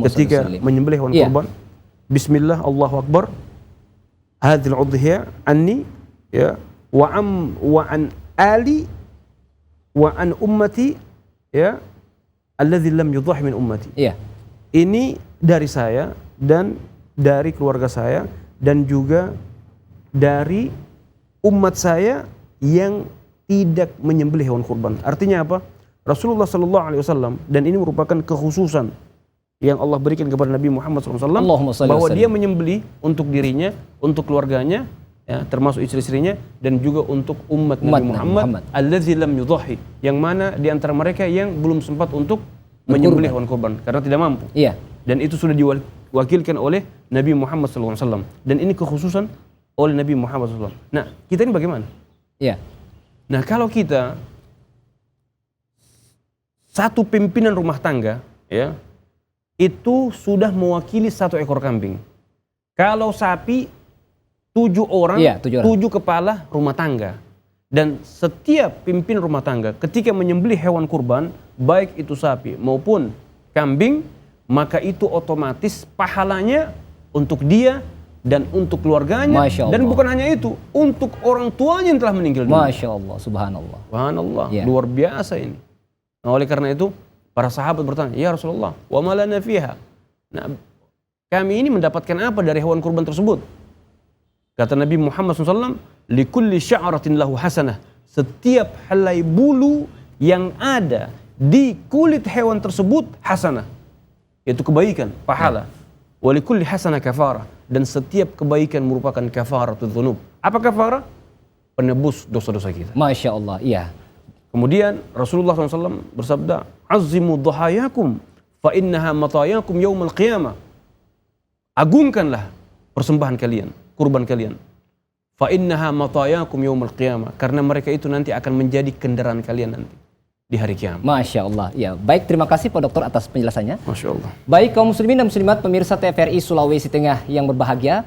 ketika menyembelih hewan kurban? Bismillah, Allahu Akbar. Hadhil udhiyah anni, ya, wa an ali wa an ummati, ya, alladzi lam yudhhi min ummati. Iya. Ini dari saya dan dari keluarga saya dan juga dari umat saya yang tidak menyembelih hewan kurban. Artinya apa? Rasulullah SAW, dan ini merupakan kekhususan yang Allah berikan kepada Nabi Muhammad SAW, bahwa dia menyembelih untuk dirinya, untuk keluarganya, ya, termasuk istri-istrinya, dan juga untuk umat Nabi Muhammad. Alladzi lam yudhhi, yang mana di antara mereka yang belum sempat untuk menyembelih hewan kurban karena tidak mampu. Iya. Dan itu sudah diwakilkan oleh Nabi Muhammad SAW. Dan ini kekhususan oleh Nabi Muhammad SAW. Nah, kita ini bagaimana? Iya. Nah, kalau kita satu pimpinan rumah tangga, ya, itu sudah mewakili 1 ekor kambing. Kalau sapi 7 orang, Iya, 7 orang. 7 kepala rumah tangga. Dan setiap pimpin rumah tangga ketika menyembelih hewan kurban, baik itu sapi maupun kambing, maka itu otomatis pahalanya untuk dia dan untuk keluarganya. Masya Allah. Dan bukan hanya itu, untuk orang tuanya yang telah meninggal dunia. Masya Allah, subhanallah. Subhanallah, Ya. luar biasa ini. Nah, oleh karena itu para sahabat bertanya, ya Rasulullah, wa ma lana fiha. Nah, kami ini mendapatkan apa dari hewan kurban tersebut? Kata Nabi Muhammad SAW, likulli sya'ratin lahu hasanah. Setiap helai bulu yang ada di kulit hewan tersebut hasanah, yaitu kebaikan, pahala. Wa likulli hasanah kafarah. Dan setiap kebaikan merupakan kafaratul dzunub. Apa kafarah? Penebus dosa-dosa kita. Masya Allah, iya. Kemudian Rasulullah SAW bersabda, "Azzimu dhahayakum fa innaha matayakum yaumal qiyamah." Agungkanlah persembahan kalian, kurban kalian. Fa innaha matayakum yaumal qiyamah, karena mereka itu nanti akan menjadi kendaraan kalian nanti di hari kiamat. Masya Allah. Ya, baik, terima kasih Pak Dokter atas penjelasannya. Masya Allah. Baik kaum muslimin dan muslimat pemirsa TVRI Sulawesi Tengah yang berbahagia,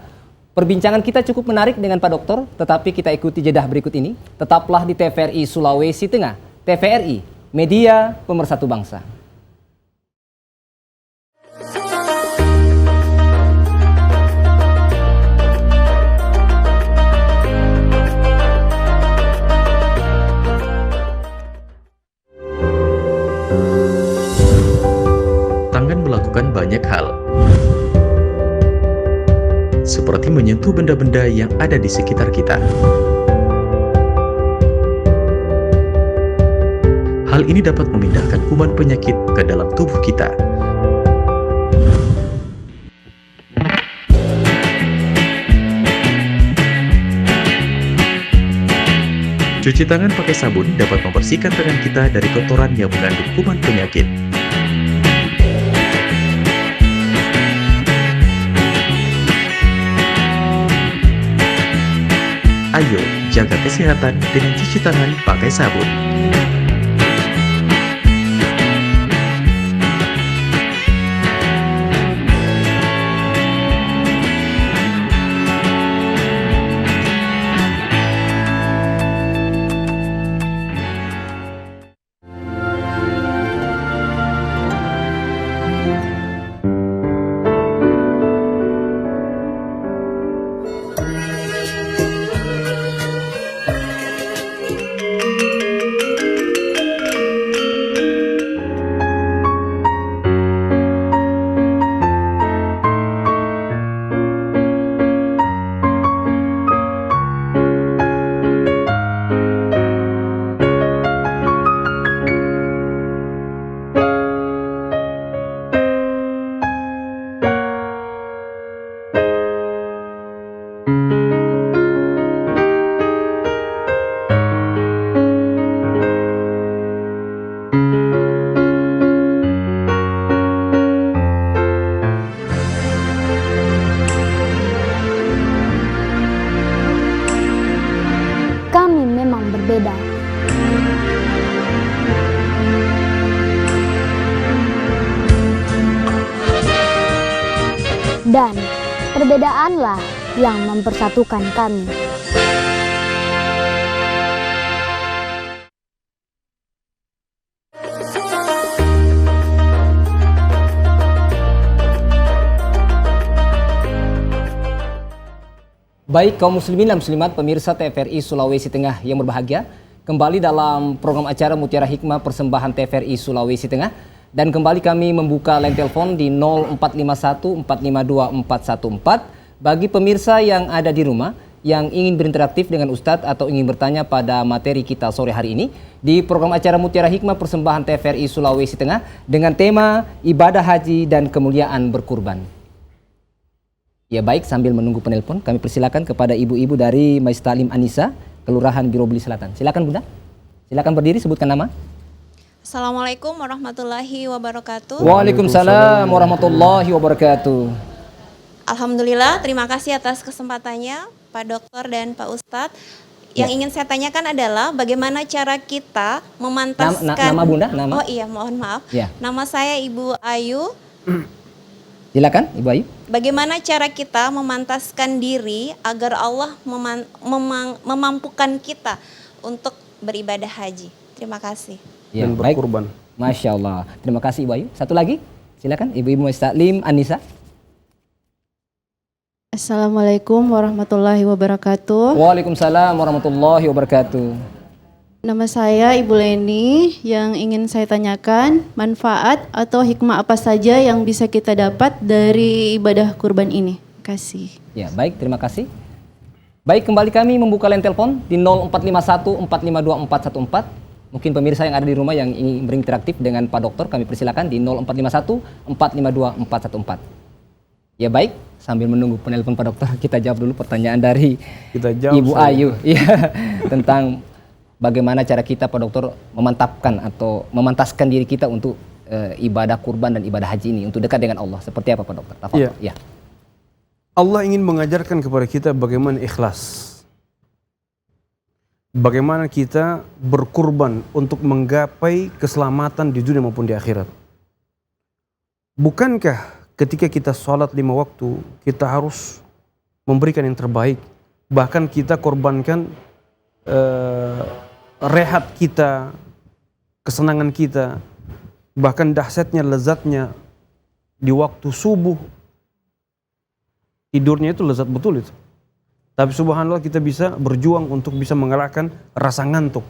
perbincangan kita cukup menarik dengan Pak Dokter, tetapi kita ikuti jedah berikut ini. Tetaplah di TVRI Sulawesi Tengah. TVRI, media pemersatu bangsa. Tangan melakukan banyak hal, seperti menyentuh benda-benda yang ada di sekitar kita. Hal ini dapat memindahkan kuman penyakit ke dalam tubuh kita. Cuci tangan pakai sabun dapat membersihkan tangan kita dari kotoran yang mengandung kuman penyakit. Ayo, jaga kesehatan dengan cuci tangan pakai sabun. Kami memang berbeda. Dan perbedaanlah yang mempersatukan kami. Baik kaum muslimin dan muslimat pemirsa TVRI Sulawesi Tengah yang berbahagia, kembali dalam program acara Mutiara Hikmah persembahan TVRI Sulawesi Tengah, dan kembali kami membuka line telepon di 0451 452 414 bagi pemirsa yang ada di rumah yang ingin berinteraktif dengan Ustadz atau ingin bertanya pada materi kita sore hari ini di program acara Mutiara Hikmah persembahan TVRI Sulawesi Tengah dengan tema ibadah haji dan kemuliaan berkurban. Ya baik, sambil menunggu penelpon, kami persilakan kepada ibu-ibu dari Majlis Taklim Anisa, Kelurahan Birobeli Selatan. Silakan Bunda, silakan berdiri, sebutkan nama. Assalamualaikum warahmatullahi wabarakatuh. Waalaikumsalam warahmatullahi wabarakatuh. Alhamdulillah, terima kasih atas kesempatannya. Pak Dokter dan Pak Ustadz. Yang ingin saya tanyakan adalah bagaimana cara kita memantaskan... Nama Bunda? Nama? Oh iya, mohon maaf. Ya. Nama saya Ibu Ayu. Silakan, Ibu Ayu. Bagaimana cara kita memantaskan diri agar Allah memampukan kita untuk beribadah haji? Terima kasih. Ya, Dan baik. berkurban. Masya Allah. Terima kasih Ibu Ayu. Satu lagi, silakan Ibu Mustaklim Anissa. Assalamualaikum warahmatullahi wabarakatuh. Waalaikumsalam warahmatullahi wabarakatuh. Nama saya Ibu Leni. Yang ingin saya tanyakan, manfaat atau hikmah apa saja yang bisa kita dapat dari ibadah kurban ini? Terima kasih. Ya, baik, terima kasih. Baik, kembali kami membuka line telepon di 0451 452 414. Mungkin pemirsa yang ada di rumah yang ingin berinteraktif dengan Pak Dokter, kami persilakan di 0451 452 414. Ya baik, sambil menunggu penelpon Pak Dokter, kita jawab dulu pertanyaan dari Ibu Ayu ya, tentang bagaimana cara kita Pak Dokter memantapkan atau memantaskan diri kita untuk ibadah kurban dan ibadah haji ini untuk dekat dengan Allah. Seperti apa Pak Dokter? Iya. Ya. Allah ingin mengajarkan kepada kita bagaimana ikhlas. Bagaimana kita berkurban untuk menggapai keselamatan di dunia maupun di akhirat. Bukankah ketika kita sholat 5 waktu, kita harus memberikan yang terbaik. Bahkan kita korbankan rehat kita, kesenangan kita, bahkan dahsyatnya, lezatnya di waktu subuh. Tidurnya itu lezat betul itu. Tapi subhanallah kita bisa berjuang untuk bisa mengalahkan rasa ngantuk.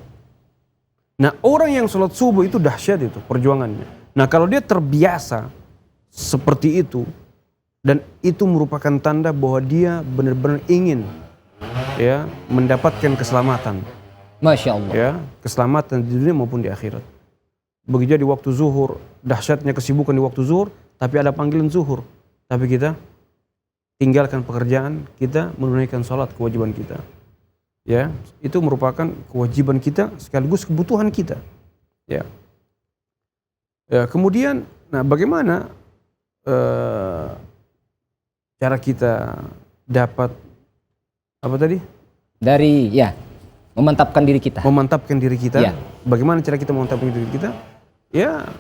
Nah, orang yang sholat subuh itu dahsyat itu perjuangannya. Nah, kalau dia terbiasa seperti itu, dan itu merupakan tanda bahwa dia benar-benar ingin ya mendapatkan keselamatan. Masya Allah. Ya, keselamatan di dunia maupun di akhirat. Begitu di waktu zuhur, dahsyatnya kesibukan di waktu zuhur, tapi ada panggilan zuhur. Tapi kita tinggalkan pekerjaan, kita menunaikan sholat, kewajiban kita. Ya, itu merupakan kewajiban kita sekaligus kebutuhan kita. Ya. Ya, kemudian, nah bagaimana cara kita dapat apa tadi? Dari memantapkan diri kita. Memantapkan diri kita. Ya. Bagaimana cara kita memantapkan diri kita? Ya,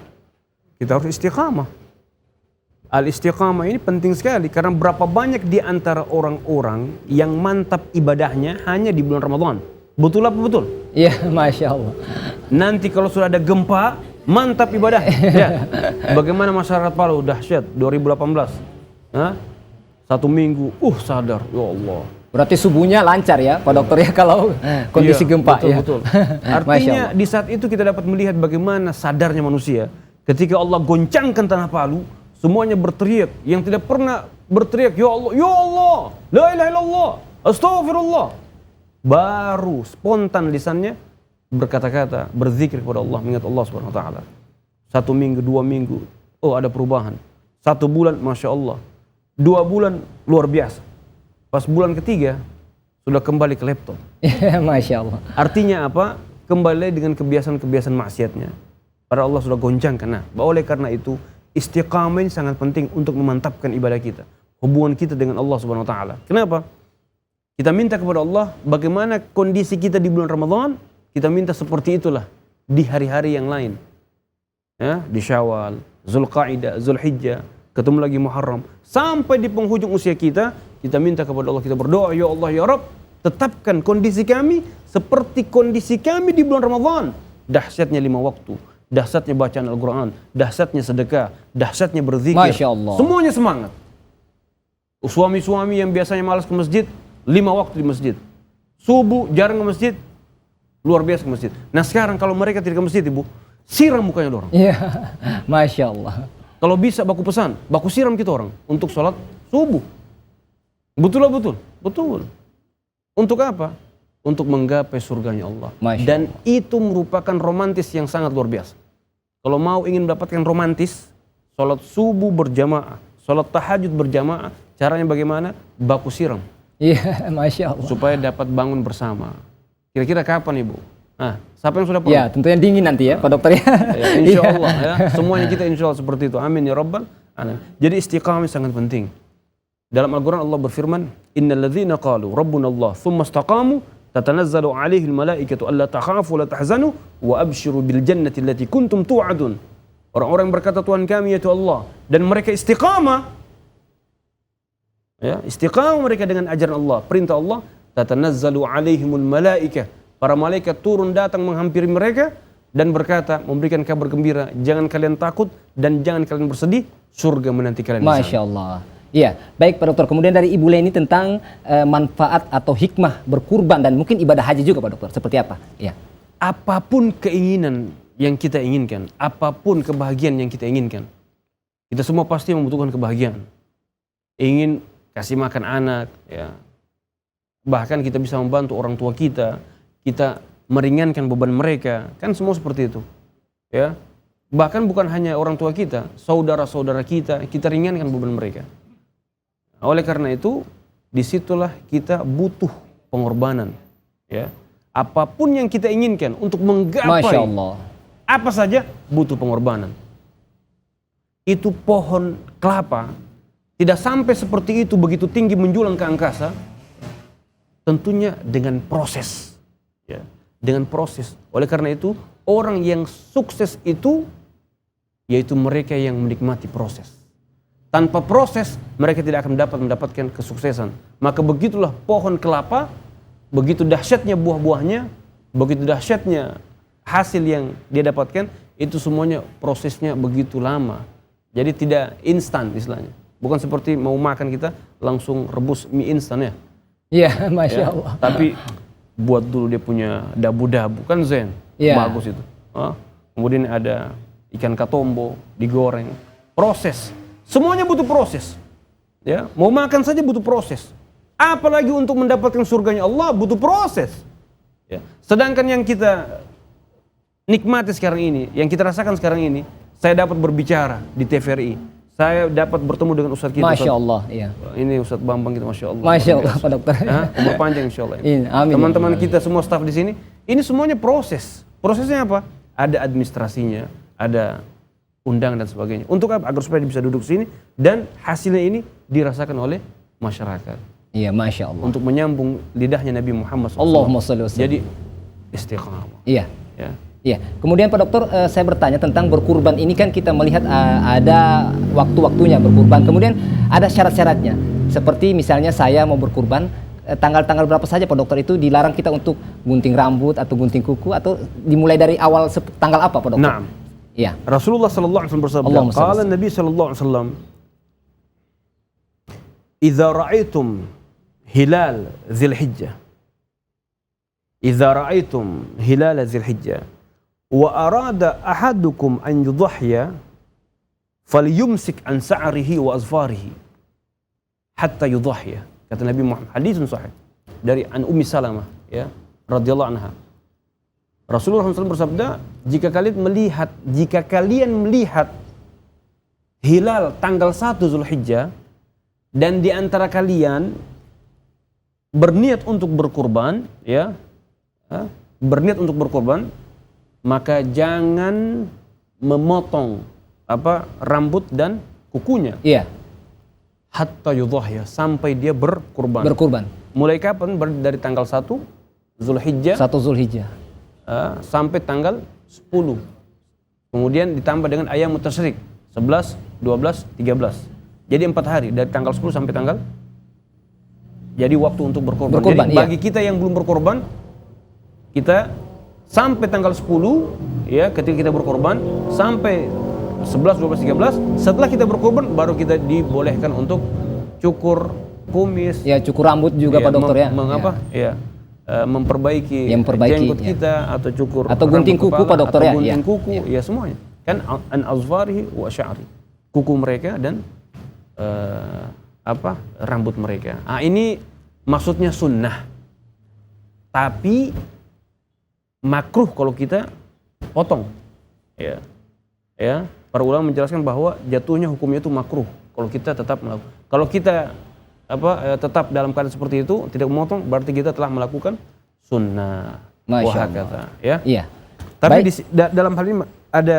kita harus istiqamah. Al-istiqamah ini penting sekali karena berapa banyak di antara orang-orang yang mantap ibadahnya hanya di bulan Ramadan. Betul apa betul? Iya, Masya Allah. Nanti kalau sudah ada gempa, mantap ibadah. Ya. Bagaimana masyarakat Palu? Dahsyat 2018. Hah? 1 minggu, sadar, ya Allah. Berarti subuhnya lancar ya Pak Dokter ya kalau kondisi gempa betul, ya. Betul. Artinya di saat itu kita dapat melihat bagaimana sadarnya manusia. Ketika Allah goncangkan tanah Palu, semuanya berteriak. Yang tidak pernah berteriak, ya Allah, ya Allah, la ilaha illallah, astaghfirullah. Baru spontan lisannya berkata-kata, berzikir kepada Allah, mengingat Allah Subhanahu wa taala. 1 minggu, 2 minggu, ada perubahan. 1 bulan, Masya Allah. 2 bulan, luar biasa. Pas bulan ketiga, sudah kembali ke laptop. Masya Allah. Artinya apa? Kembali dengan kebiasaan-kebiasaan maksiatnya. Padahal Allah sudah goncangkan. Nah, oleh karena itu, istiqamah ini sangat penting untuk memantapkan ibadah kita. Hubungan kita dengan Allah Subhanahu wa taala. Kenapa? Kita minta kepada Allah bagaimana kondisi kita di bulan Ramadan, kita minta seperti itulah di hari-hari yang lain. Ya, di Syawal, Zulqa'dah, Zulhijjah, ketemu lagi Muharram, sampai di penghujung usia kita minta kepada Allah, kita berdoa, ya Allah ya Rabb, tetapkan kondisi kami seperti kondisi kami di bulan Ramadan. Dahsyatnya 5 waktu, dahsyatnya bacaan Al-Quran, dahsyatnya sedekah, dahsyatnya berzikir. Masya Allah. Semuanya semangat. Suami-suami yang biasanya malas ke masjid, 5 waktu di masjid. Subuh jarang ke masjid, luar biasa ke masjid. Nah sekarang kalau mereka tidak ke masjid, Ibu, siram mukanya orang. Iya, Masya Allah. Kalau bisa baku pesan, baku siram kita orang untuk sholat subuh. Betul lah betul? Betul. Untuk apa? Untuk menggapai surganya Allah. Masya Dan Allah. itu merupakan romantis yang sangat luar biasa. Kalau mau ingin mendapatkan romantis, sholat subuh berjamaah, sholat tahajud berjamaah, caranya bagaimana? Baku siram. Iya, Masya Allah. Supaya dapat bangun bersama. Kira-kira kapan Ibu? Nah, siapa yang sudah pernah? Ya, tentunya dingin nanti ya Pak Dokter ya. Insya Allah ya. Semuanya kita insya Allah seperti itu. Amin ya Rabbal alamin. Jadi istiqamah sangat penting. Dalam Al-Quran Allah berfirman, Innal ladzina qalu Rabbuna Allah thumma istaqamu tatanazzalu alaihil malaikatu alla takhafu wa la tahzanu wa abshiru bil jannati allati kuntum tu'adun. Orang-orang yang berkata Tuhan kami yaitu Allah, dan mereka istiqamah, ya, istiqamah mereka dengan ajaran Allah, perintah Allah, tatanazzalu alaihimul malaikah, para malaikat turun datang menghampiri mereka dan berkata, memberikan kabar gembira, jangan kalian takut dan jangan kalian bersedih, surga menanti kalian. Masya Allah. Iya, baik Pak Dokter. Kemudian dari Ibu Leni tentang manfaat atau hikmah berkurban dan mungkin ibadah haji juga Pak Dokter. Seperti apa? Iya. Apapun keinginan yang kita inginkan, apapun kebahagiaan yang kita inginkan, kita semua pasti membutuhkan kebahagiaan. Ingin kasih makan anak, ya. Bahkan kita bisa membantu orang tua kita meringankan beban mereka, kan semua seperti itu, ya. Bahkan bukan hanya orang tua kita, saudara-saudara kita ringankan beban mereka. Oleh karena itu, disitulah kita butuh pengorbanan, ya. Apapun yang kita inginkan untuk menggapai, Masya Allah, apa saja butuh pengorbanan. Itu pohon kelapa tidak sampai seperti itu begitu tinggi menjulang ke angkasa, tentunya dengan proses, ya, dengan proses. Oleh karena itu, orang yang sukses itu yaitu mereka yang menikmati proses. Tanpa proses, mereka tidak akan mendapatkan kesuksesan. Maka begitulah pohon kelapa, begitu dahsyatnya buah-buahnya, begitu dahsyatnya hasil yang dia dapatkan, itu semuanya prosesnya begitu lama. Jadi tidak instan istilahnya. Bukan seperti mau makan kita langsung rebus mie instan ya. Iya, Masya Allah. Tapi buat dulu dia punya dabu-dabu, kan zen, bagus itu. Kemudian ada ikan katombo, digoreng, proses. Semuanya butuh proses, ya. Mau makan saja butuh proses. Apalagi untuk mendapatkan surganya Allah butuh proses. Ya. Sedangkan yang kita nikmati sekarang ini, yang kita rasakan sekarang ini, saya dapat berbicara di TVRI, saya dapat bertemu dengan Ustadz kita. Masya Allah, iya. Ini Ustadz Bambang kita, Masya Allah. Masya Allah, Pak Dokter. Umur panjang Insya Allah. Amin. Teman-teman kita semua staf di sini, ini semuanya proses. Prosesnya apa? Ada administrasinya, ada undang dan sebagainya. Untuk apa? Agar supaya bisa duduk sini dan hasilnya ini dirasakan oleh masyarakat. Iya, Masya Allah. Untuk menyambung lidahnya Nabi Muhammad SAW. Allahumma shalli wa sallim. Jadi istiqamah. Iya. Ya. Iya. Kemudian Pak Dokter, saya bertanya tentang berkurban ini, kan kita melihat ada waktu-waktunya berkurban. Kemudian ada syarat-syaratnya. Seperti misalnya saya mau berkurban, tanggal-tanggal berapa saja Pak Dokter itu dilarang kita untuk gunting rambut atau gunting kuku, atau dimulai dari awal tanggal apa Pak Dokter? Naam. Iya. Rasulullah sallallahu alaihi wasallam bersabda, qala Nabi sallallahu alaihi wasallam, "Idza ra'aitum hilal Dzulhijjah, idza ra'aitum hilal Dzulhijjah wa arada ahadukum an yudhhiya falyumsik an sa'rihi wa azfarihi hatta yudhhiya." Kata Nabi Muhammad, hadisun sahih dari an Ummi Salamah, ya, radhiyallahu anha. Rasulullah SAW bersabda, jika kalian melihat hilal tanggal 1 Zulhijjah dan di antara kalian berniat untuk berkurban, ya, berniat untuk berkurban, maka jangan memotong rambut dan kukunya. Iya. Hatta yudhhiya, sampai dia berkurban. Berkurban. Mulai kapan? Dari tanggal 1 Zulhijjah. 1 Zulhijjah. Sampai tanggal 10. Kemudian ditambah dengan ayam tasyrik 11, 12, 13. Jadi 4 hari dari tanggal 10 sampai tanggal. Jadi waktu untuk berkorban. Jadi bagi kita yang belum berkorban, kita sampai tanggal 10, ya, ketika kita berkorban sampai 11, 12, 13, setelah kita berkorban baru kita dibolehkan untuk cukur kumis. Ya, cukur rambut juga Pak Dokter ya. Mengapa? Ya. Memperbaiki jenggot kita, atau cukur atau gunting kuku Pak Dokter, atau gunting kuku, ya semuanya kan, an azfarihi wa sya'ri, kuku mereka dan rambut mereka. Ini maksudnya sunnah, tapi makruh kalau kita potong, ya. Para ulama menjelaskan bahwa jatuhnya hukumnya itu makruh kalau kita tetap melakukan. Kalau kita tetap dalam keadaan seperti itu, tidak memotong, berarti kita telah melakukan sunnah. Masya Allah. Ya. Iya. Tapi dalam hal ini ada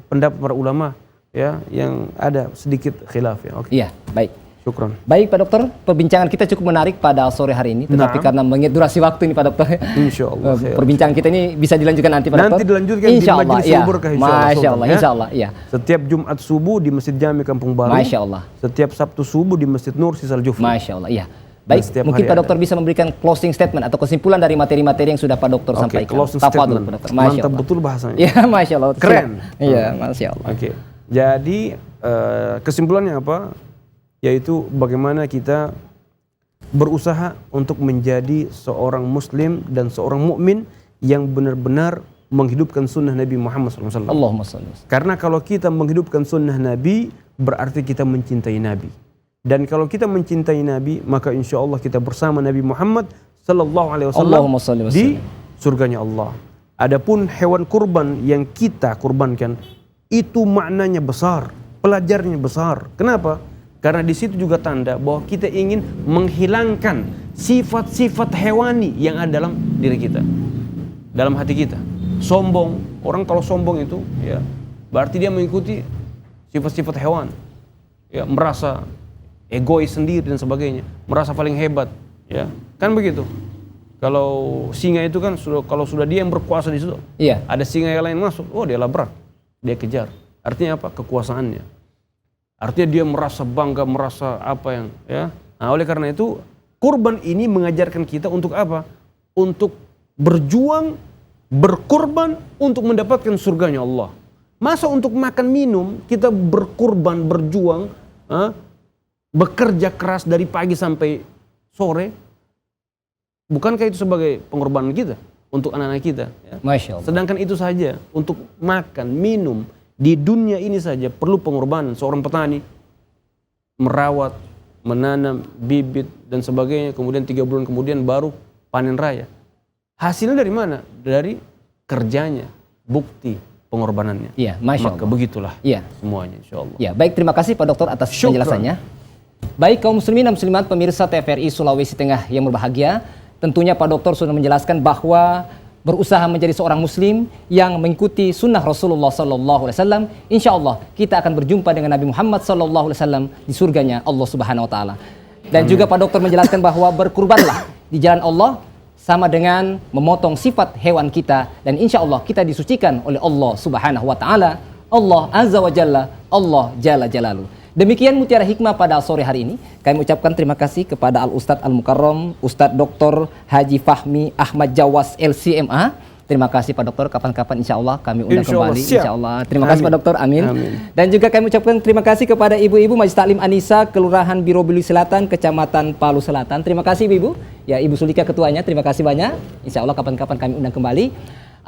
pendapat para ulama, ya, yang ada sedikit khilaf, ya. Oke. Iya, baik. Syukran. Baik Pak Dokter, perbincangan kita cukup menarik pada sore hari ini, tetapi karena mengingat durasi waktu ini Pak Dokter, Insya Allah. perbincangan kita ini bisa dilanjutkan nanti Pak Dokter. Nanti dilanjutkan insya di Allah, Majelis ya. Subuh Masya Allah, insya Allah, ya. Setiap Jumat subuh di Masjid Jami Kampung Baru. Masya Allah. Setiap Sabtu subuh di Masjid Nur Sisal Jufri. Masya Allah, iya. Baik, mungkin Pak Dokter bisa memberikan closing statement atau kesimpulan dari materi-materi yang sudah Pak Dokter sampaikan. Closing Tafadhol, statement. Pak Dokter. Masya Mantap Allah. betul bahasanya. Ya, Masya Allah. Keren. Iya, Masya Allah. Oke. Jadi kesimpulannya apa? Yaitu bagaimana kita berusaha untuk menjadi seorang muslim dan seorang mukmin yang benar-benar menghidupkan sunnah Nabi Muhammad SAW. Allahumma shalli. Karena kalau kita menghidupkan sunnah Nabi, berarti kita mencintai Nabi. Dan kalau kita mencintai Nabi, maka insya Allah kita bersama Nabi Muhammad SAW Allahumma shalli wa di sallim. surganya Allah. Adapun hewan kurban yang kita kurbankan, itu maknanya besar, pelajarnya besar. Kenapa? Karena di situ juga tanda bahwa kita ingin menghilangkan sifat-sifat hewani yang ada dalam diri kita, dalam hati kita. Sombong, orang kalau sombong itu, ya, berarti dia mengikuti sifat-sifat hewan, ya, merasa egois sendiri dan sebagainya, merasa paling hebat, ya, kan begitu. Kalau singa itu kan kalau sudah dia yang berkuasa di situ, iya, ada singa yang lain masuk, oh dia labrak, dia kejar. Artinya apa? Kekuasaannya. Artinya dia merasa bangga, merasa apa yang, ya. Nah, oleh karena itu kurban ini mengajarkan kita untuk apa? Untuk berjuang, berkorban untuk mendapatkan surganya Allah. Masa untuk makan minum kita berkorban, berjuang, bekerja keras dari pagi sampai sore? Bukankah itu sebagai pengorbanan kita untuk anak-anak kita? Ya? Masya Allah. Sedangkan itu saja untuk makan, minum. Di dunia ini saja perlu pengorbanan. Seorang petani merawat, menanam bibit dan sebagainya, kemudian 3 bulan kemudian baru panen raya. Hasilnya dari mana? Dari kerjanya, bukti pengorbanannya. Iya, Masya Allah. Maka begitulah iya, semuanya, insya Allah. Ya, baik, terima kasih Pak Dokter atas penjelasannya. Baik kaum muslimin dan muslimat pemirsa TVRI Sulawesi Tengah yang berbahagia, tentunya Pak Dokter sudah menjelaskan bahwa berusaha menjadi seorang muslim yang mengikuti sunnah Rasulullah SAW, insya Allah kita akan berjumpa dengan Nabi Muhammad SAW di surganya Allah Subhanahu Wa Taala. Dan juga Pak Dokter menjelaskan bahwa berkurbanlah di jalan Allah sama dengan memotong sifat hewan kita, dan insya Allah kita disucikan oleh Allah Subhanahu Wa Taala, Allah Azza wa Jalla, Allah Jalla Jalaluh. Demikian Mutiara Hikmah pada sore hari ini. Kami ucapkan terima kasih kepada Al-Ustadz Al-Mukarram, Ustadz Dr. Haji Fahmi Ahmad Jawas LCMA. Terima kasih Pak Dokter, kapan-kapan insya Allah kami undang kembali. Insya Allah. Terima kasih Pak Dokter, amin. Dan juga kami ucapkan terima kasih kepada ibu-ibu Majelis Taklim Anisa, Kelurahan Biro Belu Selatan, Kecamatan Palu Selatan. Terima kasih ibu-ibu. Ya, Ibu Sulika ketuanya, terima kasih banyak. Insya Allah kapan-kapan kami undang kembali.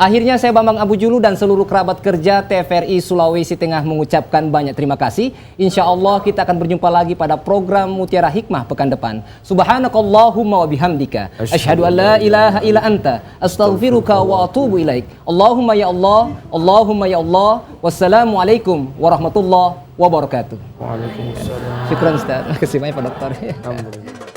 Akhirnya saya Bambang Abu Julu dan seluruh kerabat kerja TVRI Sulawesi Tengah mengucapkan banyak terima kasih. Insya Allah kita akan berjumpa lagi pada program Mutiara Hikmah pekan depan. Subhanakallahumma wa bihamdika asyhadu an la ilaha illa anta astaghfiruka wa atubu ilaik. Allahumma ya Allah, Allahumma ya Allah. Wassalamualaikum warahmatullahi wabarakatuh. Waalaikumsalam. Syukran Ustaz. Terima kasih banyak Pak Dokter. Alhamdulillah.